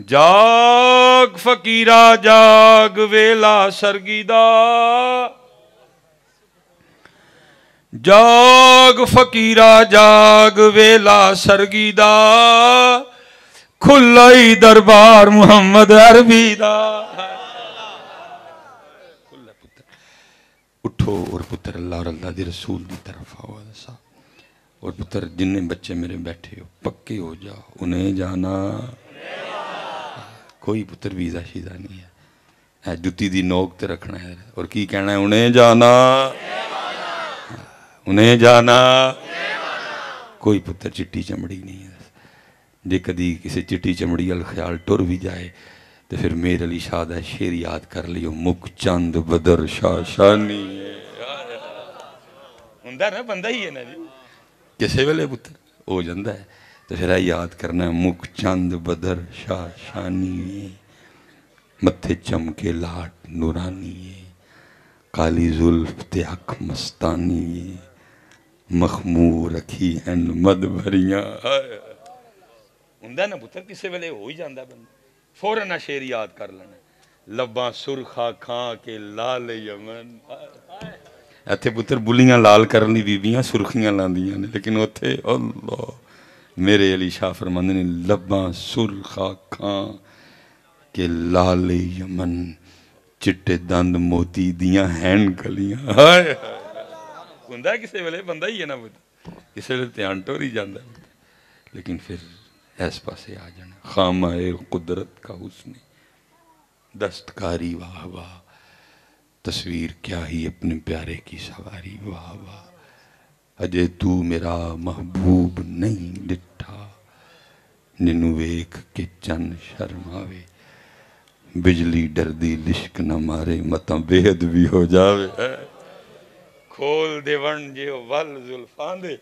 جاگ فقیرہ جاگ ویلا سرگیدہ جاگ فقیرہ جاگ ویلا سرگیدہ کھلائی دربار محمد عربی دا اٹھو اور پتر اللہ اور اللہ دی رسول دی طرف آؤ اور پتر جنہیں بچے میرے بیٹھے ہو پکے ہو جاؤ انہیں جانا کوئی پتر ویزا شیزا نہیں ہے جتی دی نوک تے رکھنا ہے اور کی کہنا ہے انہیں جانا انہیں جانا کوئی پتر چٹی چمڑی نہیں ہے جے کدی کسی چٹی چمڑی الخیال ٹر بھی جائے تو پھر میر علی شاہ دا شیر یاد کر لیو مک چند بدر شاہ شانی ہندہ نا بندہ ہی ہے نا جی کسے ویلے پتر ہو جاندہ ہے تو پھر یاد کرنا ہے مک چند بدر شاہ شانی متھے چمکے لاٹ نورانی کالی ظلف تے حق مستانی مخمور رکھی ہیں مد بھریاں ہندہ نا پتر کسے ویلے ہو ہی جاندہ بندہ فوراً شیر یاد کر لینا لباں سرخا کھاں کے لال یمن ایتھے پتر بلیاں لال کرنی بیبیاں سرخیاں لاندیاں نے لیکن اتھے اللہ میرے علی شاہ فرماندے نے لباں سرخا کھاں کے لال یمن چٹے دند موتی دیاں ہین کلیاں ہندہ کسے ویلے بندہ ہی ہے نا پتر کسے ویلے تیان ٹوری جاندہ لیکن پھر ایس پاسے آ جانا خامہ قدرت کا حسن دستکاری واہ واہ تصویر کیا ہی اپنے پیارے کی سواری واہ واہ اجے تو میرا محبوب نہیں ڈٹھا جنو ویکھ کے چن شرماوے بجلی ڈردی لشک نہ مارے متاں بےحد بھی ہو جاوے کھول دے ون جے ول زلفان دے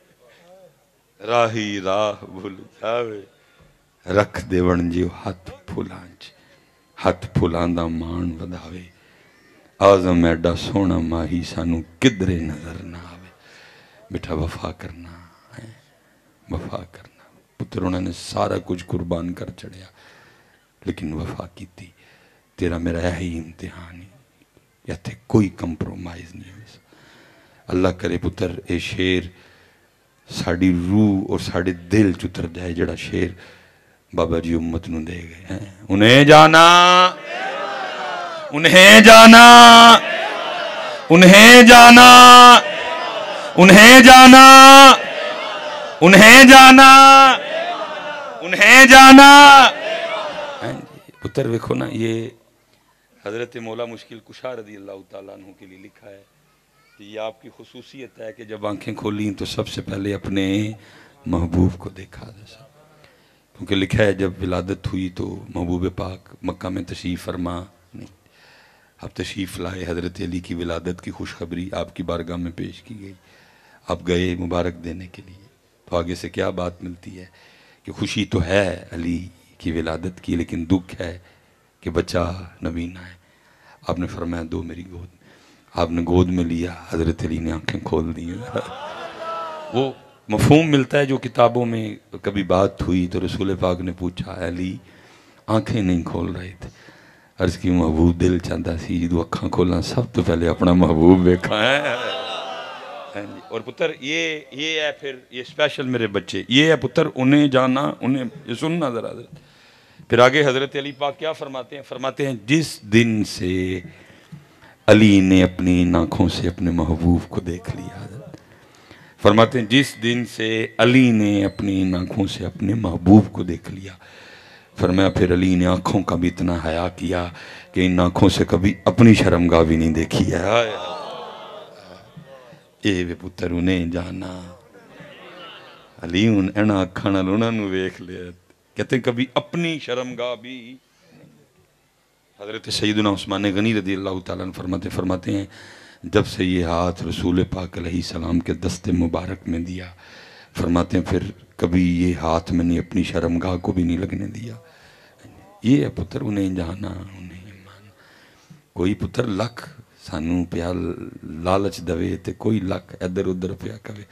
راہی راہ بھول جاوے رکھ دے ون جے ہاتھ پھولانچ ہاتھ پھولان دا مان ودھاوے آزم ایڈا سونا ماہی سانو کدرے نظر نہ آوے بیٹھا وفا کرنا ہے وفا کرنا پتر انہوں نے سارا کچھ قربان کر چڑھیا لیکن وفا کی تھی تیرا میرا یہی امتحان ہے یا تھے کوئی کمپرومائز نہیں ہوئی اللہ کرے پتر اے شیر ساڑی روح اور ساڑے دل چتر جائے جڑا شیر بابا جی امت نو دے گئے ہیں انہیں جانا انہیں جانا انہیں جانا انہیں جانا انہیں جانا انہیں جانا پتر ویکھو نا یہ حضرت مولا مشکل کشا رضی اللہ تعالیٰ عنہ کے لیے لکھا ہے کہ یہ آپ کی خصوصیت ہے کہ جب آنکھیں کھولیں تو سب سے پہلے اپنے محبوب کو دیکھا جیسا کیونکہ لکھا ہے جب ولادت ہوئی تو محبوب پاک مکہ میں تشریف فرما نہیں اب تشریف لائے حضرت علی کی ولادت کی خوشخبری آپ کی بارگاہ میں پیش کی گئی آپ گئے مبارک دینے کے لیے تو آگے سے کیا بات ملتی ہے کہ خوشی تو ہے علی کی ولادت کی، لیکن دکھ ہے کہ بچہ نبی نہ ہے۔ آپ نے فرمایا دو میری گود۔ آپ نے گود میں لیا، حضرت علی نے آنکھیں کھول دی۔ وہ مفہوم ملتا ہے جو کتابوں میں کبھی بات ہوئی تو رسول پاک نے پوچھا علی آنکھیں نہیں کھول رہے تھے، عرض کی محبوب دل چاہتا سی جدو اکھاں کھولاں سب تو پہلے اپنا محبوب دیکھا ہے۔ اور پتر یہ ہے پھر یہ اسپیشل میرے بچے، یہ ہے پتر انہیں جانا، انہیں یہ سننا ذرا حضرت۔ پھر آگے حضرت علی پاک کیا فرماتے ہیں؟ فرماتے ہیں جس دن سے علی نے اپنی آنکھوں سے اپنے محبوب کو دیکھ لیا، فرماتے ہیں جس دن سے علی نے اپنی آنکھوں سے اپنے محبوب کو دیکھ لیا، فرمایا پھر علی نے آنکھوں کا بھی اتنا حیا کیا کہ ان آنکھوں سے کبھی اپنی شرمگاہ بھی نہیں دیکھی ہے۔ اے وے پتر انہیں جانا، علی ان آنکھاں نال انہاں نوں ویکھ لیا، کہتے ہیں کبھی اپنی شرمگاہ بھی۔ حضرت سیدنا عثمان غنی رضی اللہ تعالیٰ عنہ فرماتے ہیں جب سے یہ ہاتھ رسول پاک علیہ السلام کے دست مبارک میں دیا، فرماتے ہیں پھر کبھی یہ ہاتھ میں نے اپنی شرمگاہ کو بھی نہیں لگنے دیا۔ یہ ہے پتر انہیں جانا انہیں مانا۔ کوئی پتر لکھ سانوں پیا لالچ دوے تے کوئی لکھ ادھر ادھر پیا کہے،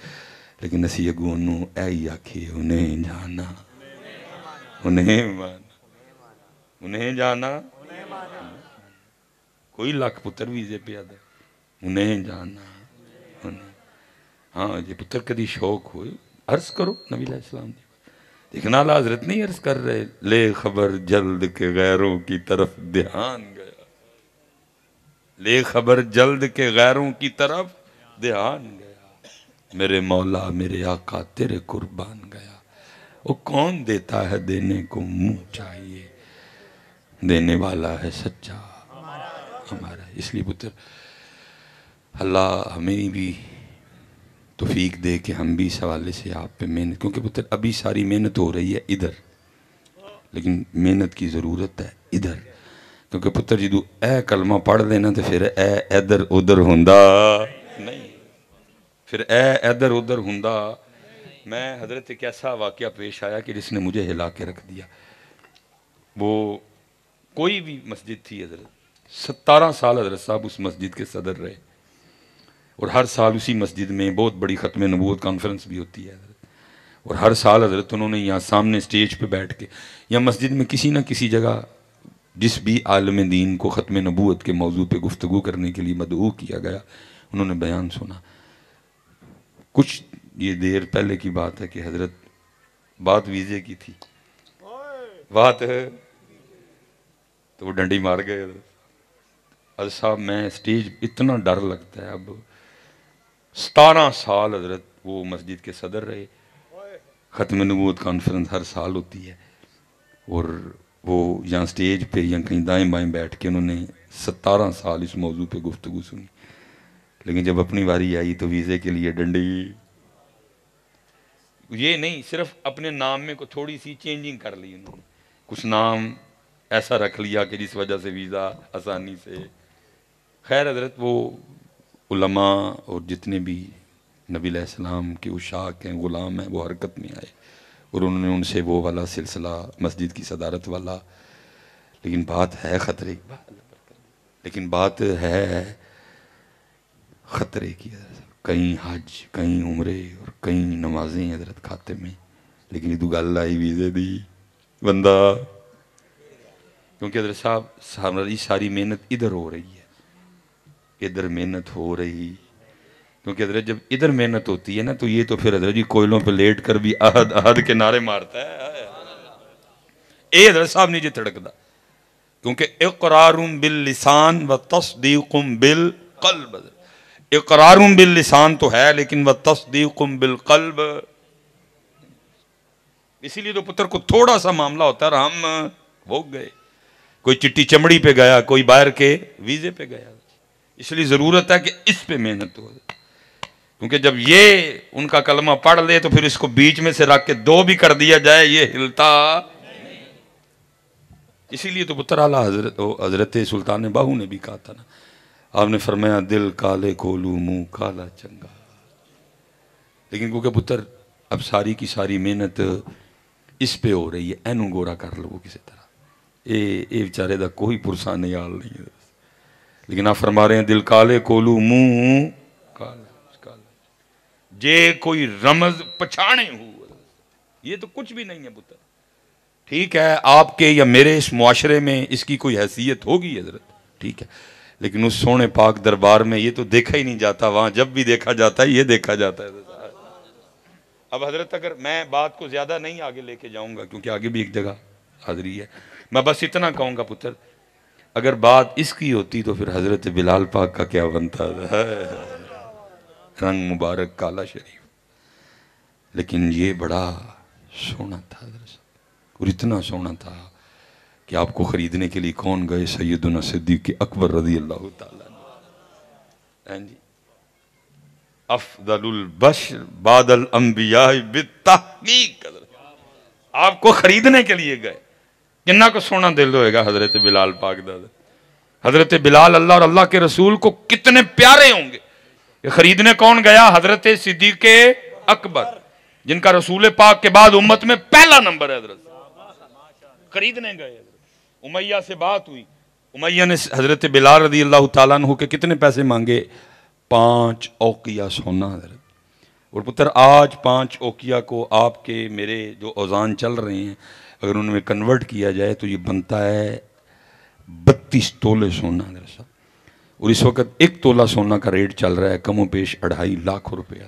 لیکن اسی اگوں انہوں اے ہی آکھے انہیں جانا انہیں مانا، انہیں جانا کوئی لکھ پتر ویزے پہ آدھا انہیں جانا انہیں۔ ہاں یہ پتر کدی شوق ہوئے عرض کرو نبی علیہ السلام دی دیکھنا اللہ حضرت نہیں عرض کر رہے لے خبر جلد کے غیروں کی طرف دھیان گیا، لے خبر جلد کے غیروں کی طرف دھیان گیا، میرے مولا میرے آقا تیرے قربان گیا، وہ کون دیتا ہے دینے کو منہ چاہیے، دینے والا ہے سچا ہمارا۔ اس لیے پتر اللہ ہمیں بھی توفیق دے کہ ہم بھی اس حوالے سے آپ پہ محنت، کیونکہ پتر ابھی ساری محنت ہو رہی ہے ادھر، لیکن محنت کی ضرورت ہے ادھر، کیونکہ پتر جدو اے کلمہ پڑھ لینا تو پھر اے ادھر ادھر ہوندا نہیں، پھر اے ادھر ادھر ہوندا۔ میں حضرت ایک ایسا واقعہ پیش آیا کہ جس نے مجھے ہلا کے رکھ دیا۔ وہ کوئی بھی مسجد تھی حضرت، 17 سال حضرت صاحب اس مسجد کے صدر رہے، اور ہر سال اسی مسجد میں بہت بڑی ختم نبوت کانفرنس بھی ہوتی ہے حضرت، اور ہر سال حضرت انہوں نے یہاں سامنے سٹیج پہ بیٹھ کے یا مسجد میں کسی نہ کسی جگہ جس بھی عالم دین کو ختم نبوت کے موضوع پہ گفتگو کرنے کے لیے مدعو کیا گیا انہوں نے بیان سنا۔ کچھ یہ دیر پہلے کی بات ہے کہ حضرت بات ویزے کی تھی، بات تو وہ ڈنڈی مار گئے حضرت صاحب۔ میں سٹیج اتنا ڈر لگتا ہے، اب 17 سال حضرت وہ مسجد کے صدر رہے، ختم نبوت کانفرنس ہر سال ہوتی ہے، اور وہ یہاں سٹیج پہ یا کہیں دائیں بائیں بیٹھ کے انہوں نے 17 سال اس موضوع پہ گفتگو سنی، لیکن جب اپنی باری آئی تو ویزے کے لیے ڈنڈی، یہ نہیں صرف اپنے نام میں کو تھوڑی سی چینجنگ کر لی انہوں نے، کچھ نام ایسا رکھ لیا کہ جس وجہ سے ویزا آسانی سے۔ خیر حضرت وہ علماء اور جتنے بھی نبی علیہ السلام کے عشاق ہیں غلام ہیں وہ حرکت میں آئے، اور انہوں نے ان سے وہ والا سلسلہ مسجد کی صدارت والا، لیکن بات ہے خطرے کی، لیکن بات ہے خطرے کی حضرت، کہیں حج کہیں عمرے اور کہیں نمازیں حضرت کھاتے میں، لیکن یہ تو گل آئی ویزے دی بندہ، کیونکہ حضرت صاحب ہماری ساری محنت ادھر ہو رہی ہے، ادھر محنت ہو رہی، کیونکہ حضرت جب ادھر محنت ہوتی ہے نا تو یہ تو پھر حضرت جی کوئلوں پہ لیٹ کر بھی احد احد کے نعرے مارتا ہے، اے حضرت صاحب نیچے تھڑکدا، کیونکہ اقرار باللسان و تصدیق بالقلب، اقرار باللسان تو ہے لیکن و تصدیق بالقلب، اسی لیے تو پتر کو تھوڑا سا معاملہ ہوتا ہے اور ہم ہو گئے، کوئی چٹی چمڑی پہ گیا کوئی باہر کے ویزے پہ گیا، اس لیے ضرورت ہے کہ اس پہ محنت ہو، کیونکہ جب یہ ان کا کلمہ پڑھ لے تو پھر اس کو بیچ میں سے رکھ کے دو بھی کر دیا جائے یہ ہلتا، اسی لیے تو پتر اعلیٰ حضرت سلطان باہو نے بھی کہا تھا نا، آپ نے فرمایا دل کالے کھولو منہ کالا چنگا، لیکن کیونکہ پتر اب ساری کی ساری محنت اس پہ ہو رہی ہے، اینو گورا کر لو کسی طرح، اے بیچارے دا کوئی پرسان نیال نہیں ہے، لیکن آپ فرما رہے ہیں دل کالے کولو منہ کالا جے کوئی رمز پچھانے ہو، یہ تو کچھ بھی نہیں ہے پتر. ٹھیک ہے آپ کے یا میرے اس معاشرے میں اس کی کوئی حیثیت ہوگی حضرت، ٹھیک ہے، لیکن اس سونے پاک دربار میں یہ تو دیکھا ہی نہیں جاتا، وہاں جب بھی دیکھا جاتا ہے یہ دیکھا جاتا ہے. اب حضرت اگر میں بات کو زیادہ نہیں آگے لے کے جاؤں گا کیونکہ آگے بھی ایک جگہ حاضری ہے، میں بس اتنا کہوں گا پتر، اگر بات اس کی ہوتی تو پھر حضرت بلال پاک کا کیا بنتا ہے، رنگ مبارک کالا شریف، لیکن یہ بڑا سونا تھا حضرت صاحب، اور اتنا سونا تھا کہ آپ کو خریدنے کے لیے کون گئے؟ سیدنا صدیق اکبر رضی اللہ تعالیٰ عنہ. افضل البشر بعد الانبیاء بالتحقیق، آپ کو خریدنے کے لیے گئے. جنہ کو سونا دل ہوئے گا حضرت بلال پاک دا. حضرت بلال اللہ اور اللہ کے رسول کو کتنے پیارے ہوں گے. یہ خریدنے کون گیا؟ حضرت صدیق اکبر، جن کا رسول پاک کے بعد امت میں پہلا نمبر ہے. حضرت خریدنے گئے. امیہ سے بات ہوئی، امیہ نے حضرت بلال رضی اللہ تعالیٰ عنہ کے کتنے پیسے مانگے؟ 5 اوقیہ سونا. حضرت اور پتر آج 5 اوقیہ کو آپ کے میرے جو اوزان چل رہے ہیں اگر ان میں کنورٹ کیا جائے تو یہ بنتا ہے 32 تولے سونا. حضرت صاحب اور اس وقت 1 تولہ سونا کا ریٹ چل رہا ہے کم و بیش 2.5 لاکھ روپے.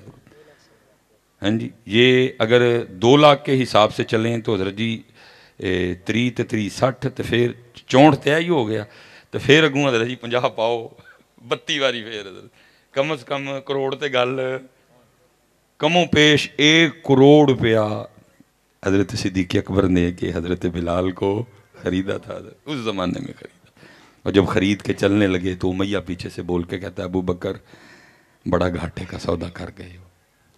ہاں جی، یہ اگر 2 لاکھ کے حساب سے چلیں تو حضرت جی 3 تے 3 60 تو پھر 64 تے ہی ہو گیا، تو پھر اگوں حضرت جی 50 پاؤ 32 واری پھر حضرت کم از کم کروڑ تے گل کم و پیش 1 کروڑ روپیہ حضرت صدیق اکبر نے کہ حضرت بلال کو خریدا تھا. اس زمانے میں خریدا، اور جب خرید کے چلنے لگے تو امیہ پیچھے سے بول کے کہتا ہے ابو بکر بڑا گھاٹے کا سودا کر گئے ہو.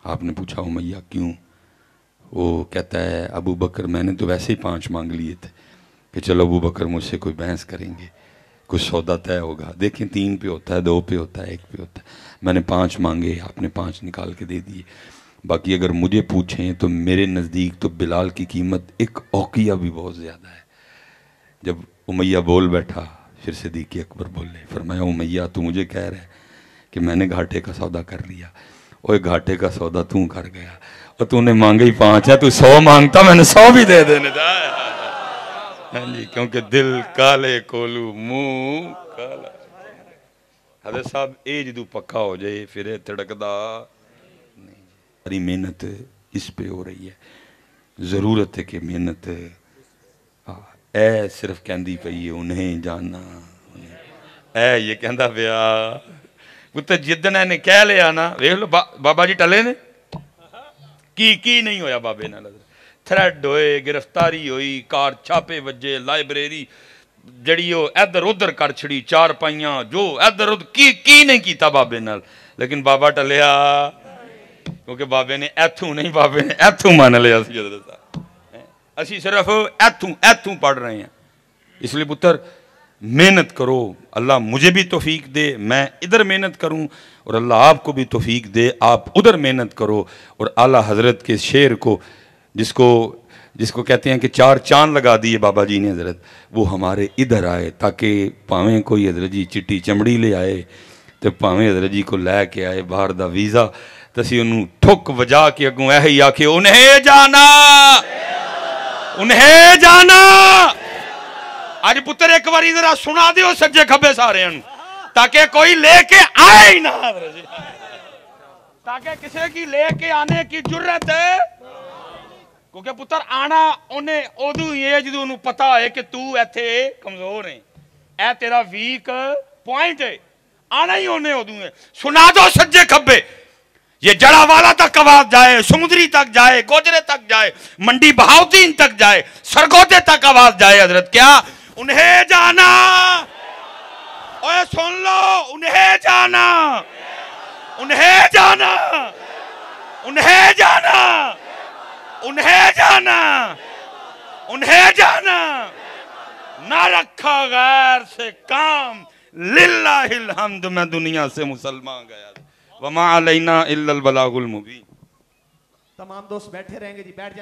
آپ نے پوچھا امیہ کیوں؟ وہ کہتا ہے ابو بکر میں نے تو ویسے ہی 5 مانگ لیے تھے کہ چلو ابو بکر مجھ سے کوئی بحث کریں گے، کچھ سودا طے ہوگا. دیکھیں 3 پہ ہوتا ہے، 2 پہ ہوتا ہے، 1 پہ ہوتا ہے. میں نے 5 مانگے، آپ نے 5 نکال کے دے دیے. باقی اگر مجھے پوچھیں تو میرے نزدیک تو بلال کی قیمت 1 اوقیہ بھی بہت زیادہ ہے. جب امیہ بول بیٹھا پھر صدیق اکبر بولے، فرمایا امیہ تو مجھے کہہ رہے کہ میں نے گھاٹے کا سودا کر لیا. اوہ گھاٹے کا سودا تو کر گیا، اور تو نے مانگے ہی 5 ہے، تو 100 مانگتا میں نے 100 بھی دے دینے تھا. ہاں جی، کیونکہ دل کالے کولو منہ کالا. حضرت صاحب اے جدو پکا ہو جائے پھر تڑکدا نہیں. ساری محنت اس پہ ہو رہی ہے، ضرورت ہے کہ محنت اے صرف کہندی پئی ہے انہیں جانا، اے یہ کہندا پیا پتر جدن نے کہہ لیا نا. ویکھ لو بابا جی ٹلے نے کی نہیں ہویا بابے نال. تھریڈ ہوئے، گرفتاری ہوئی، کار چھاپے وجے، لائبریری جڑی ہو ادھر ادھر کر چھڑی، 4 پائیاں جو ادھر ادھر کی نہیں کیتا بابے نال. لیکن بابا ٹلیا کیونکہ بابے نے ایتھوں نہیں، بابے نے ایتھوں مان لیا. اسی صرف ایتھوں پڑھ رہے ہیں. اس لیے پتر محنت کرو، اللہ مجھے بھی توفیق دے میں ادھر محنت کروں، اور اللہ آپ کو بھی توفیق دے آپ ادھر محنت کرو. اور اعلیٰ حضرت کے شعر کو جس کو کہتے ہیں کہ 4 چاند لگا دیے بابا جی نے حضرت، وہ ہمارے ادھر آئے تاکہ پاویں کوئی حضرت جی چٹی چمڑی لے آئے تو پاویں حضرت جی کو لے کے آئے باہر دا ویزا، تسی انہوں ٹھک وجا کے اگوں اے ہی آکھے انہیں جانا انہیں جانا. آج پتر ایک باری ذرا سنا دیو سجے کھبے سارے انہوں تاکہ کوئی لے کے آئے ہی نہ، تاکہ کسی کی لے کے آنے کی جرت ہے. کیونکہ پتر آنا انہیں ادو ہی ہے جدو انہوں پتا ہے کہ تو ایتھے کمزور ہیں، اے تیرا ویک پوائنٹ ہے. آنا ہی انہیں ادو ہے. سنا دو سجے کھبے یہ جڑا والا تک آواز جائے، سمندری تک جائے، گوجرے تک جائے، منڈی بہاؤدین تک جائے، سرگودے تک آواز جائے. حضرت کیا انہیں جانا؟ اوے سن لو انہیں جانا، انہیں جانا، انہیں جانا، انہیں جانا، انہیں جانا. نہ رکھا غیر سے کام، للہ الحمد میں دنیا سے مسلمان گیا. وما علینا الا البلاغ المبین. تمام دوست بیٹھے رہیں گے جی، بیٹھ جائیں.